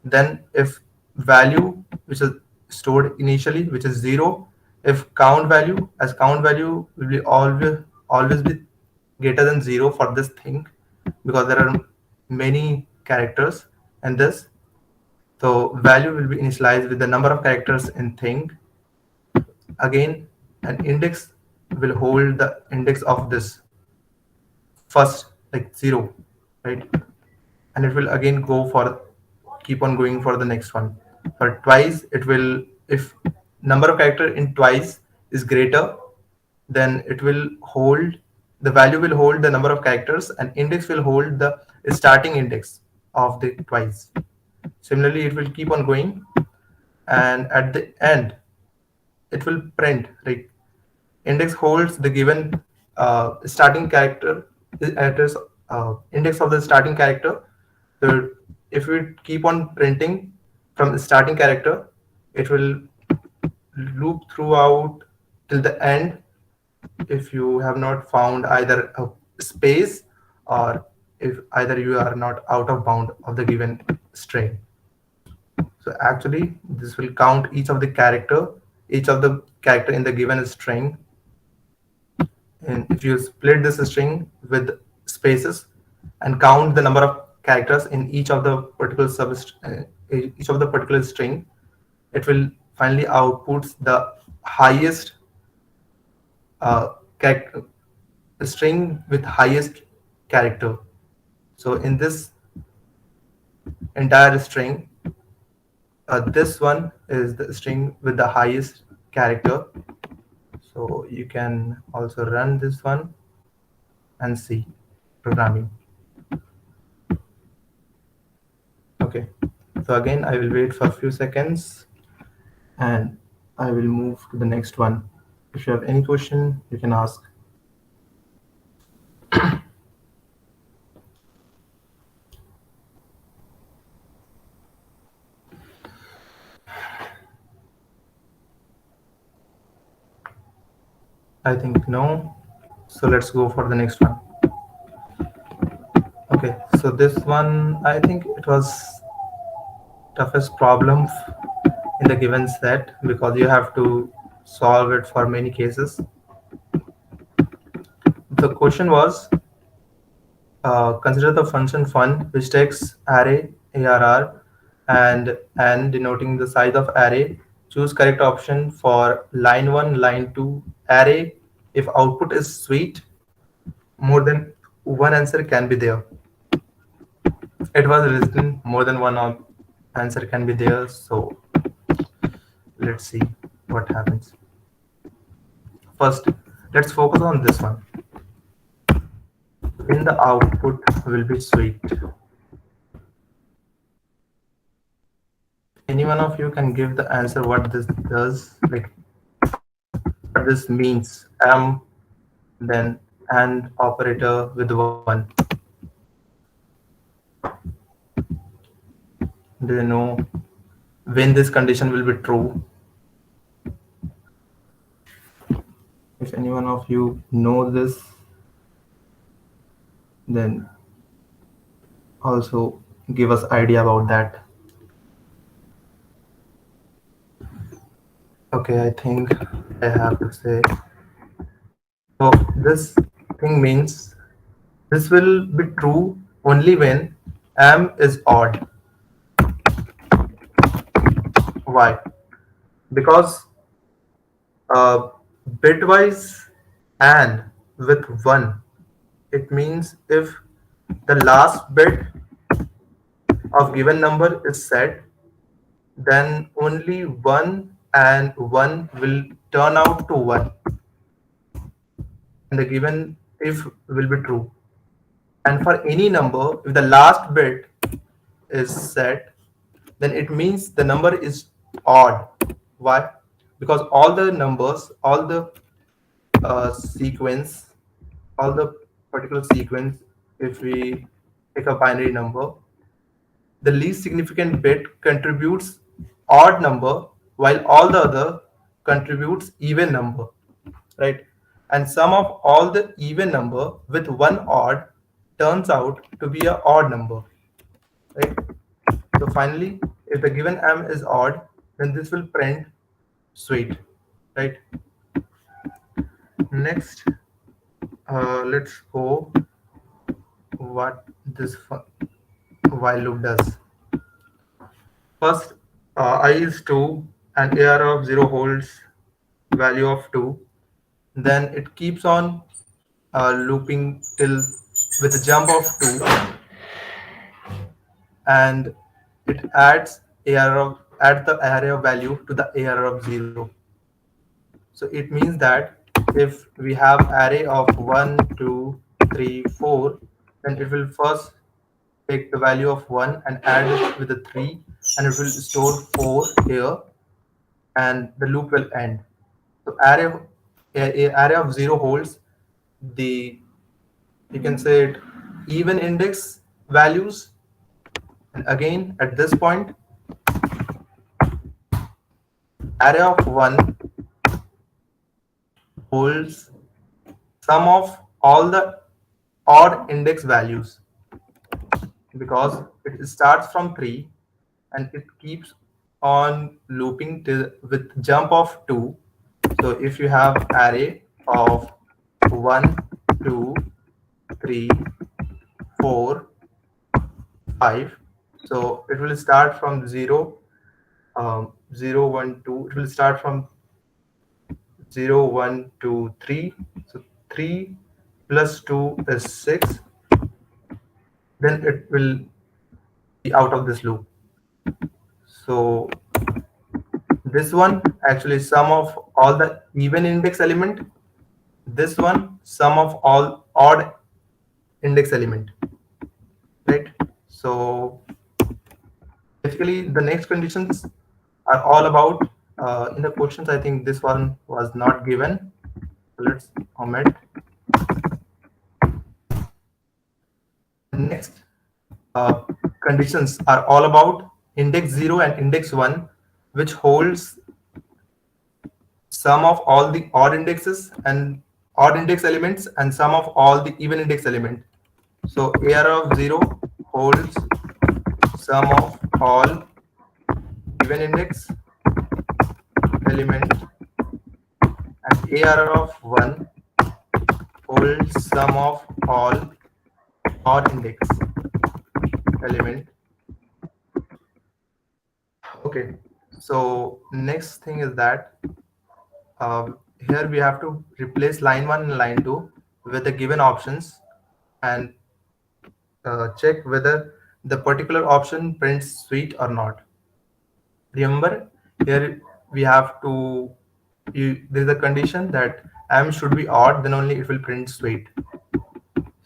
Then if value which is stored initially, which is 0, if count value, as count value will be always be greater than 0 for this thing, because there are many characters in this. So value will be initialized with the number of characters in thing. Again, an index will hold the index of this first, like 0, right? And it will again go for keep on going for the next one. For twice, it will, if number of character in twice is greater, then it will hold, the value will hold the number of characters, and index will hold the starting index of the twice. Similarly, it will keep on going, and at the end it will print, like index holds the given starting character address, index of the starting character. So if we keep on printing from the starting character, it will loop throughout till the end if you have not found either a space, or if either you are not out of bound of the given string. So actually this will count each of the character in the given string. And if you split this string with spaces and count the number of characters in each of the particular string, it will finally outputs the highest charac- string with highest character. So in this entire string, this one is the string with the highest character. So you can also run this one and see programming. Okay, so again I will wait for a few seconds and I will move to the next one. If you have any question, you can ask. I think no. So let's go for the next one. Okay, so this one, I think it was toughest problem in the given set, because you have to solve it for many cases. The question was, consider the function fun, which takes array ARR and denoting the size of array. Choose correct option for line 1, line 2 array. If output is sweet, more than one answer can be there. It was written more than one answer can be there. So let's see what happens. First, let's focus on this one. When the output will be sweet. Any one of you can give the answer what this does, like what this means. Then and operator with one. Do you know when this condition will be true? If any one of you know this, then also give us idea about that. Okay, I think I have to say. So this thing means this will be true only when m is odd. Why? Because bitwise and with 1, it means if the last bit of given number is set, then only 1 and 1 will turn out to 1, and the given if will be true. And for any number, if the last bit is set, then it means the number is odd. Why? Because all the numbers, all the sequence, all the particular sequence, if we take a binary number, the least significant bit contributes odd number while all the other contributes even number, right? And sum of all the even number with one odd turns out to be a odd number, right? So finally, if the given m is odd, then this will print sweet, right? Next, let's go what this while loop does. First, I is 2 and AR of 0 holds value of 2. Then it keeps on looping till with a jump of 2, and it adds the array of value to the AR of 0. So it means that if we have array of 1, 2, 3, 4, then it will first take the value of 1 and add it with the 3, and it will store 4 here, and the loop will end. So array of 0 holds the, you can say it, even index values, and again at this point array of 1 holds sum of all the odd index values, because it starts from 3 and it keeps on looping till with jump of 2. So if you have array of 1, 2, 3, 4, 5, so it will start from 0, 0, 1, 2. It will start from 0, 1, 2, 3. So 3 plus 2 is 6. Then it will be out of this loop. So this one actually sum of all the even index element. This one sum of all odd index element, right? So basically the next conditions are all about in the questions. I think this one was not given, so let's omit. Next conditions are all about index 0 and index 1, which holds sum of all the odd indexes and odd index elements and sum of all the even index element. So AR of 0 holds sum of all even index element, and AR of 1 holds sum of all odd index element. Okay, so next thing is that here we have to replace line 1 and line 2 with the given options and check whether the particular option prints sweet or not. Remember, here we have to, there is a condition that M should be odd, then only it will print sweet.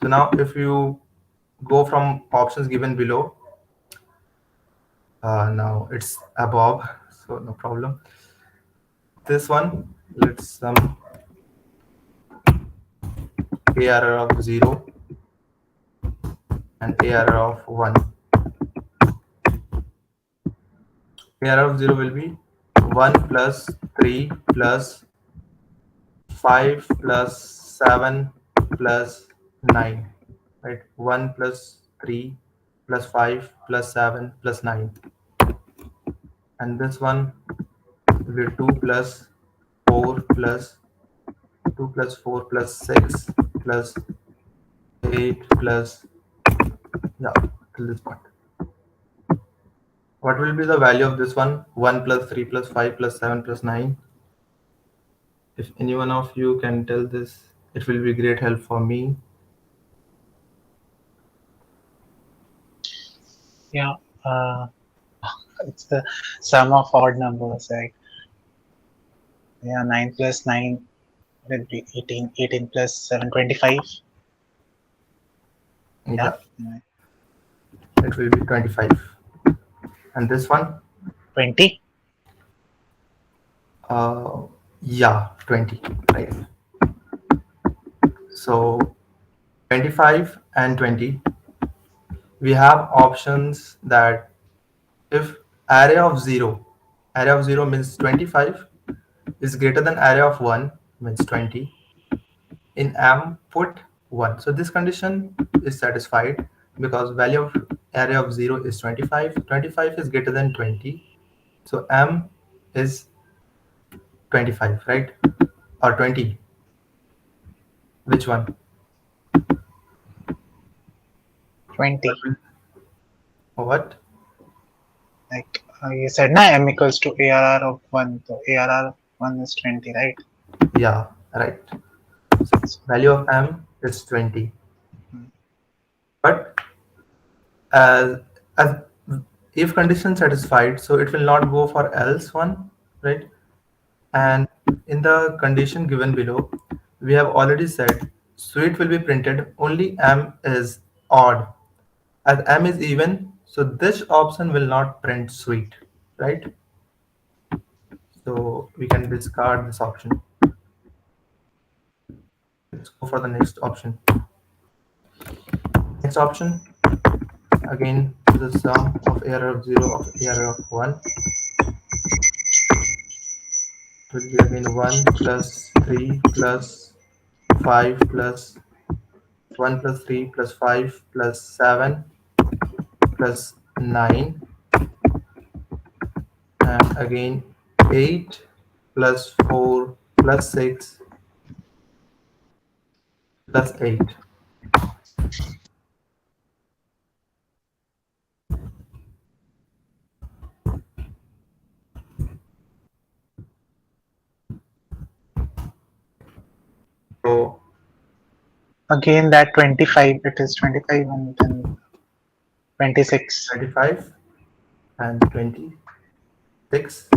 So now if you go from options given below, now it's above, so no problem. This one, let's ARR of 0 and ARR of 1. ARR of 0 will be 1 plus 3 plus 5 plus 7 plus 9, right? 1 plus 3 plus 5 plus 7 plus 9. And this one will be 2 plus 4 plus 2 plus 4 plus 6 plus 8 plus, yeah, till this point. What will be the value of this one? 1 plus 3 plus 5 plus 7 plus 9. If any one of you can tell this, it will be great help for me. Yeah, it's the sum of odd numbers, right? Yeah, 9 plus 9 will be 18. 18 plus 7, 25. Yeah, Yeah. it will be 25. And this one? 20. Yeah, 20, right? So 25 and 20, we have options that if array of 0 means 25 is greater than array of 1 means 20, in M put 1. So this condition is satisfied because value of array of 0 is 25. 25 is greater than 20. So M is 25, right? Or 20. Which one? 20. What? Like you said, na M equals to ARR of 1. So ARR of 1 is 20, right? Yeah, right. So value of M is 20. But as if condition satisfied, so it will not go for else one, right? And in the condition given below, we have already said sweet will be printed only M is odd. As M is even, so this option will not print sweet, right? So we can discard this option. Let's go for the next option. Next option, again, the sum of error of 0 of error of 1 will be again 1 plus 3 plus 5 plus 1 plus 3 plus 5 plus 7 plus 9, and again 8 plus 4 plus 6 plus 8. So Again, that 25, it is 25 and then 26. 25 and 26.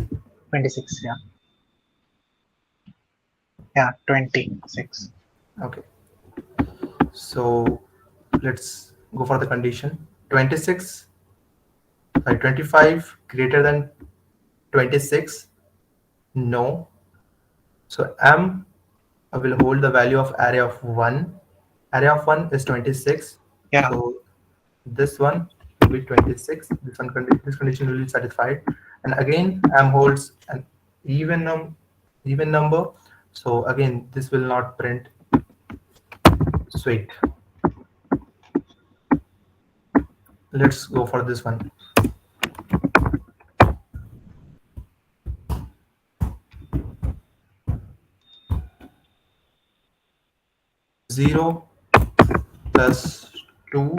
26, yeah. Yeah, 26. Okay. So let's go for the condition. 25 greater than 26. No. So M will hold the value of array of 1. Array of 1 is 26. Yeah. So this one will be 26. This condition will be satisfied. And again, M holds an even number. So again, this will not print sweet. Let's go for this one. Zero plus 2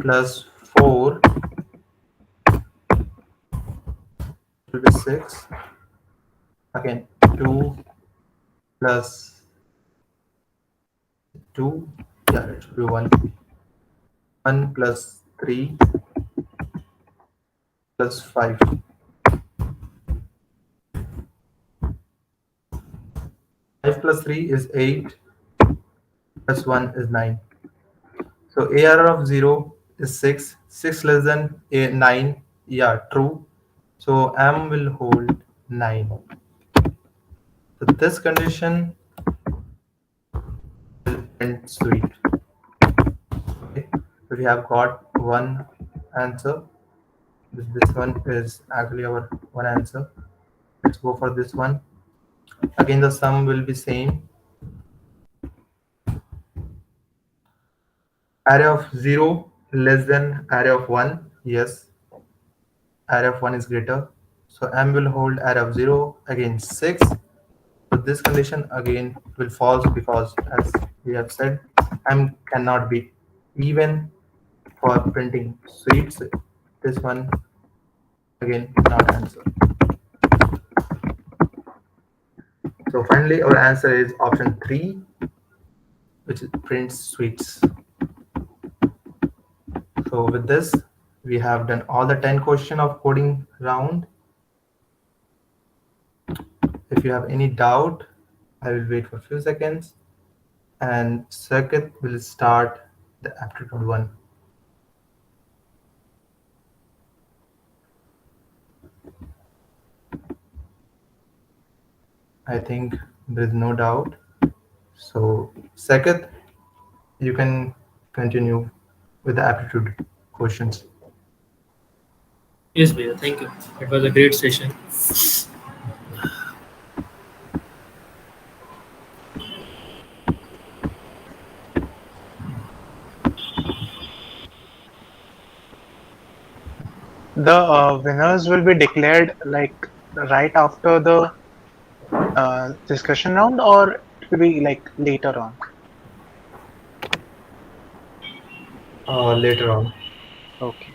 plus 4 will be 6. Again, 2 plus 2, yeah, it should be 1. 1 plus 3 plus 5. 5 plus 3 is 8, plus 1 is 9. So ARR of 0 is 6. 6 less than 9. Yeah, true. So M will hold 9. So this condition will print sweet. Okay. So we have got one answer. This one is actually our one answer. Let's go for this one. Again, the sum will be same. Array of 0 less than array of 1. Yes, array of 1 is greater. So M will hold array of 0 again 6. So this condition again will false because as we have said, M cannot be even for printing sweets. This one again not answer. So finally our answer is option 3, which prints sweets. So with this, we have done all the 10 questions of coding round. If you have any doubt, I will wait for a few seconds and Saikat will start the aptitude 1. I think there is no doubt. So Saikat, you can continue with the aptitude questions. Yes, Bhaiya, thank you. It was a great session. The winners will be declared like right after the discussion round, or it will be like later on. Later on. Okay.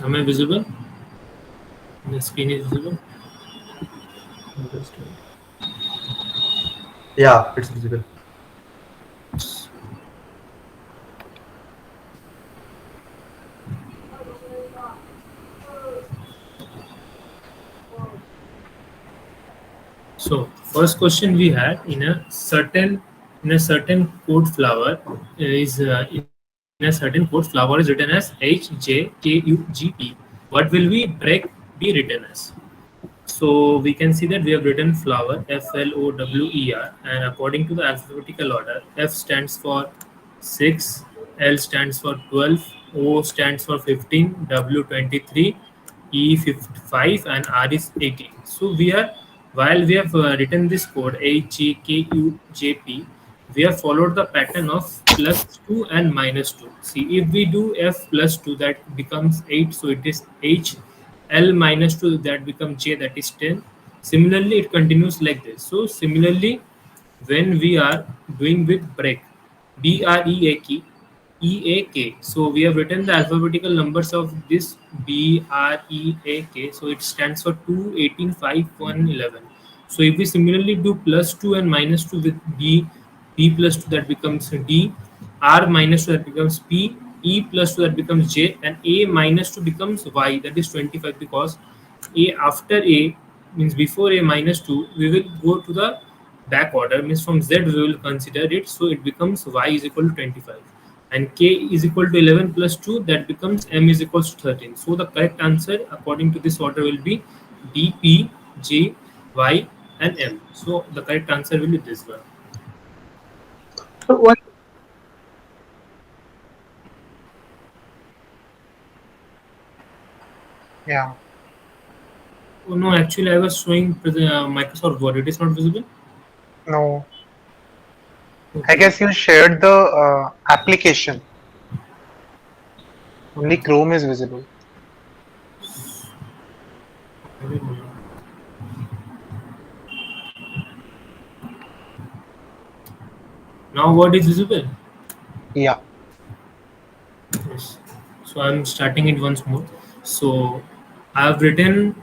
Am I visible? The screen is visible. Yeah, it's visible. So first question we had in a certain code flower is in a certain code flower is written as H J K U G P. What will we break be written as? So we can see that we have written flower FLOWER, and according to the alphabetical order, F stands for 6, L stands for 12, O stands for 15, W 23, E 55, and R is 18. So we are while we have written this code HGKUJP, we have followed the pattern of plus 2 and minus 2. See, if we do F plus 2, that becomes 8, so it is H. L minus 2, that becomes J, that is 10. Similarly, it continues like this. So similarly, when we are doing with break, BREAK, EAK. So we have written the alphabetical numbers of this BREAK. So it stands for 2, 18, 5, 1, 11. So if we similarly do plus 2 and minus 2 with B plus 2, that becomes D, R minus 2, that becomes P, E plus 2, that becomes J, and A minus 2 becomes Y, that is 25, because A after A means before A minus 2, we will go to the back order, means from Z we will consider it, so it becomes Y is equal to 25, and K is equal to 11 plus 2, that becomes M is equals to 13. So the correct answer according to this order will be D, P, J, Y, and M. So the correct answer will be this one. So one, Yeah. Oh no, actually I was showing Microsoft Word. It is not visible. No. I Okay. guess you shared the application. Only Chrome is visible. I don't know. Now what is visible? Yeah. Yes. So I'm starting it once more. So I've written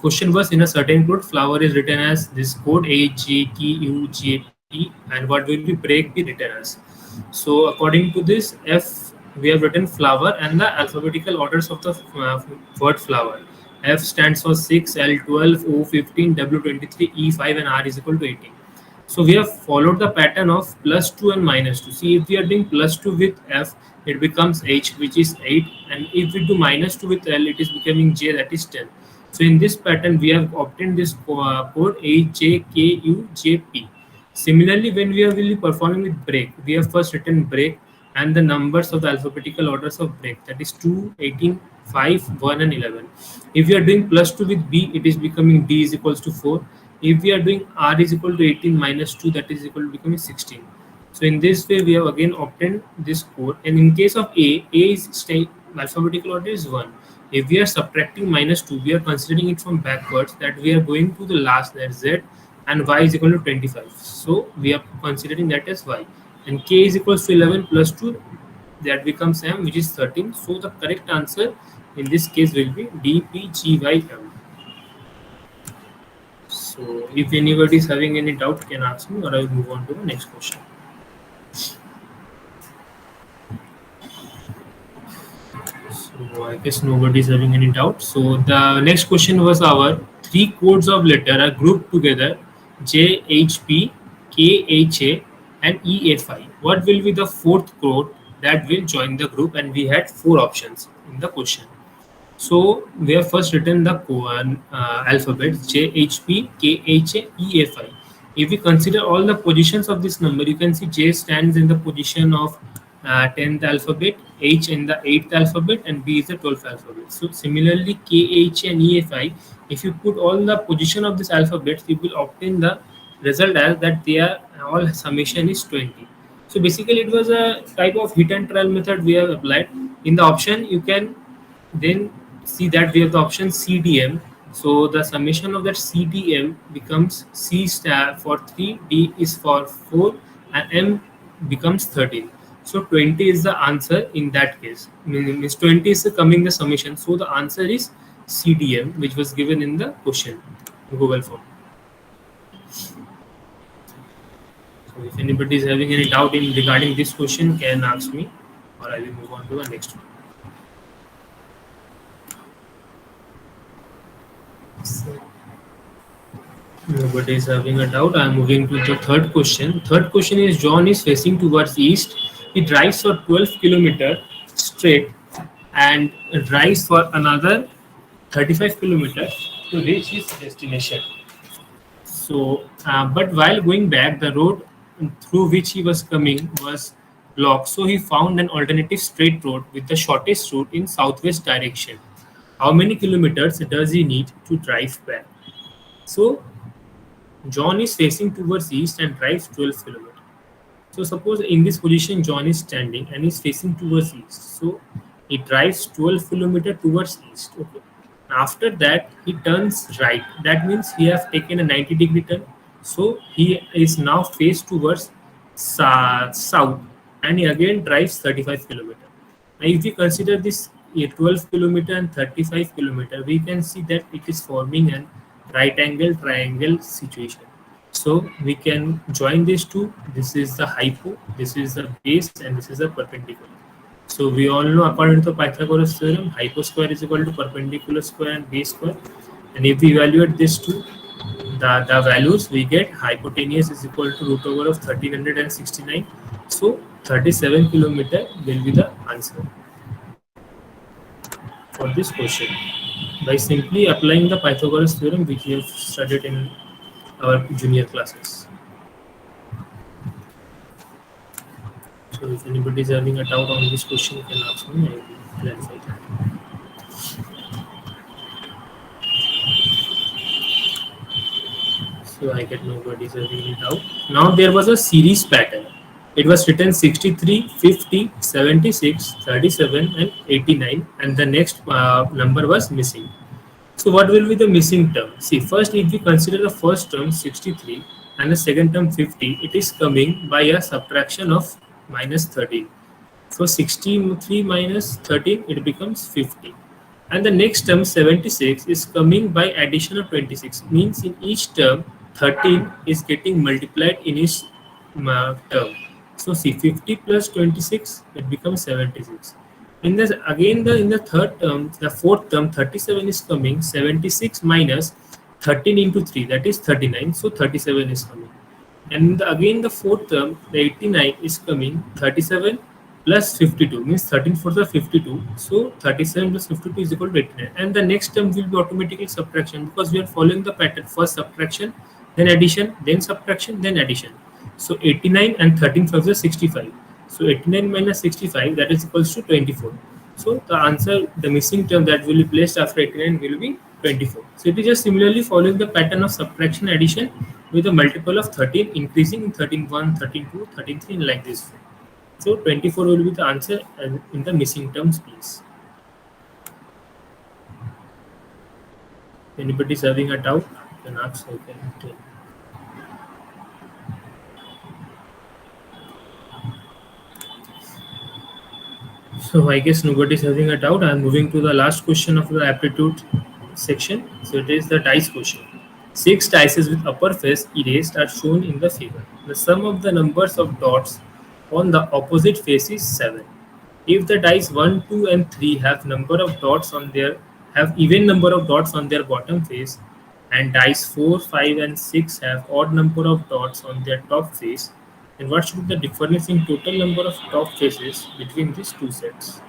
question was in a certain code. Flower is written as this code AJTUJP, and what will be break be written as. So according to this, F we have written flower and the alphabetical orders of the word flower. F stands for 6, L12, O15, W23, E5, and R is equal to 18. So we have followed the pattern of plus 2 and minus 2. See, if we are doing plus 2 with F, it becomes H, which is 8. And if we do minus 2 with L, it is becoming J, that is 10. So in this pattern, we have obtained this code HJKUJP. Similarly, when we are really performing with break, we have first written break and the numbers of the alphabetical orders of break, that is 2, 18, 5, 1, and 11. If we are doing plus 2 with B, it is becoming D is equals to 4. If we are doing R is equal to 18 minus 2, that is equal to becoming 16. So in this way, we have again obtained this code. And in case of A is alphabetical order is 1. If we are subtracting minus 2, we are considering it from backwards, that we are going to the last, that Z, and Y is equal to 25. So we are considering that as Y. And K is equals to 11 plus 2, that becomes M, which is 13. So the correct answer in this case will be DPGYM. So if anybody is having any doubt, can ask me, or I will move on to the next question. So I guess nobody is having any doubt. So the next question was our three codes of letter are grouped together: JHP, KHA, and EFI. What will be the fourth code that will join the group? And we had four options in the question. So we have first written the alphabets J, H, P, K, H, E, F, I. If we consider all the positions of this number, you can see J stands in the position of 10th alphabet, H in the 8th alphabet, and B is the 12th alphabet. So similarly, K, H, and E, F, I, if you put all the position of this alphabet, you will obtain the result as that they are all summation is 20. So basically, it was a type of hit and trial method we have applied. In the option, you can then see that we have the option CDM. So the summation of that CDM becomes C star for 3, D is for 4, and M becomes 13. So 20 is the answer in that case. Means 20 is coming the summation. So the answer is CDM, which was given in the question, Google form. So if anybody is having any doubt in regarding this question, can ask me, or I will move on to the next one. Nobody is having a doubt. I am moving to the third question. Third question is John is facing towards east. He drives for 12 kilometers straight and drives for another 35 kilometers to reach his destination. So, but while going back, the road through which he was coming was blocked. So he found an alternative straight road with the shortest route in southwest direction. How many kilometers does he need to drive back? So John is facing towards east and drives 12 kilometers. So suppose in this position John is standing and is facing towards east. So he drives 12 kilometers towards east. Okay. After that he turns right. That means he has taken a 90-degree turn. So he is now faced towards south and he again drives 35 kilometers. Now if we consider this 12 kilometer and 35 kilometer, we can see that it is forming an right angle triangle situation. So we can join these two. This is the hypo, this is the base, and this is the perpendicular. So we all know according to the Pythagoras theorem, hypo square is equal to perpendicular square and base square. And if we evaluate these two, the values we get, hypotenuse is equal to root over of 1369. So 37 kilometer will be the answer for this question by simply applying the Pythagoras theorem which we have studied in our junior classes. So if anybody is having a doubt on this question, you can ask me, I will clarify that. So I get nobody is having any doubt. Now there was a series pattern. It was written 63, 50, 76, 37 and 89 and the next number was missing. So what will be the missing term? See, first if we consider the first term 63, and the second term 50, it is coming by a subtraction of minus 13. So 63 minus 13, it becomes 50. And the next term 76 is coming by addition of 26. Means in each term 13 is getting multiplied in each term. So see 50 plus 26, it becomes 76. In the again the in the third term, the fourth term 37 is coming, 76 minus 13 into 3, that is 39. So 37 is coming. And again the fourth term, the 89 is coming, 37 plus 52 means 13 for the 52. So 37 plus 52 is equal to 89. And the next term will be automatically subtraction, because we are following the pattern: first subtraction, then addition, then subtraction, then addition. So 89 and 13 for the 65. So 89 minus 65, that is equals to 24. So the answer, the missing term that will be placed after 89 will be 24. So it is just similarly following the pattern of subtraction addition with a multiple of 13 increasing in 13 1, 13 2, 13 3, like this. So 24 will be the answer in the missing terms, please. Anybody is having a doubt? You can ask. I can tell. So I guess nobody is having a doubt. I am moving to the last question of the aptitude section. So it is the dice question. Six dices with upper face erased are shown in the figure. The sum of the numbers of dots on the opposite face is 7. If the dice 1, 2 and 3 have even number of dots on their bottom face, and dice 4, 5 and 6 have odd number of dots on their top face, then what should be the difference in total number of top faces between these two sets?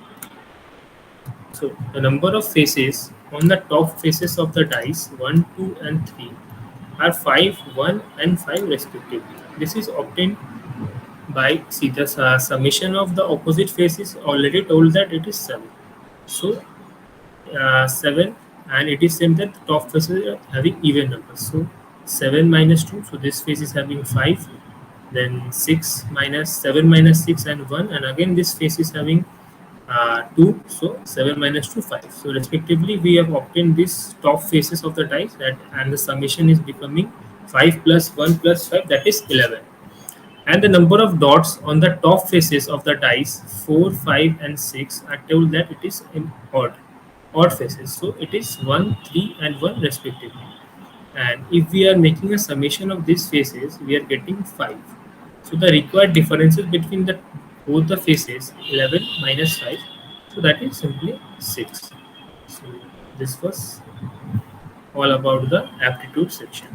So the number of faces on the top faces of the dice 1, 2 and 3 are 5, 1 and 5 respectively. This is obtained by, see, the summation of the opposite faces already told that it is 7. So 7, and it is same that the top faces are having even numbers. So 7 minus 2, so this face is having 5, then 6 minus 7 minus 6 and 1, and again this face is having 2, so 7 minus 2 5. So respectively we have obtained these top faces of the dice, that and the summation is becoming 5 plus 1 plus 5, that is 11. And the number of dots on the top faces of the dice 4, 5 and 6 are told that it is in odd faces. So it is 1, 3 and 1 respectively. And if we are making a summation of these faces, we are getting 5. So the required differences between the both the faces, 11 minus 5, so that is simply 6. So this was all about the aptitude section.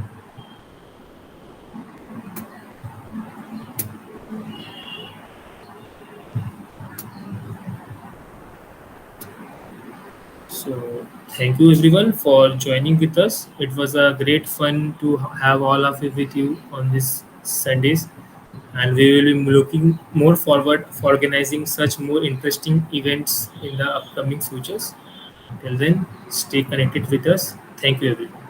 So thank you everyone for joining with us. It was a great fun to have all of it with you on this Sundays, and we will be looking more forward for organizing such more interesting events in the upcoming futures. Till then, stay connected with us. Thank you everyone.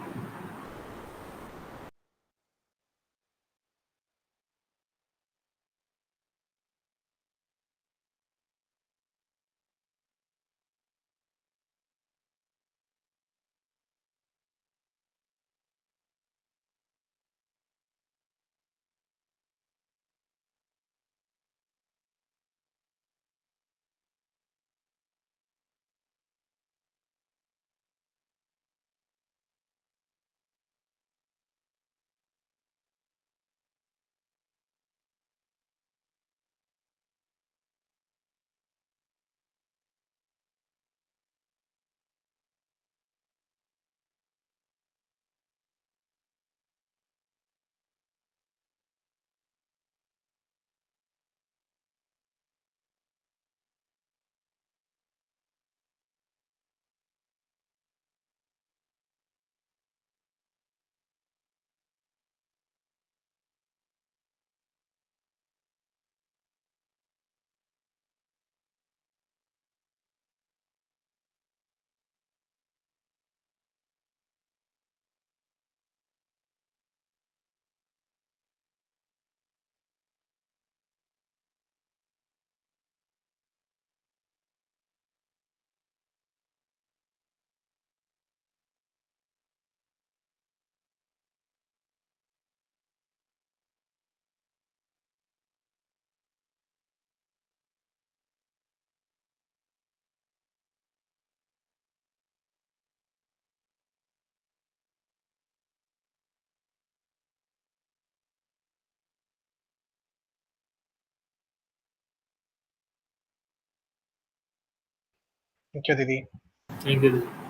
Thank you, Didi. Thank you.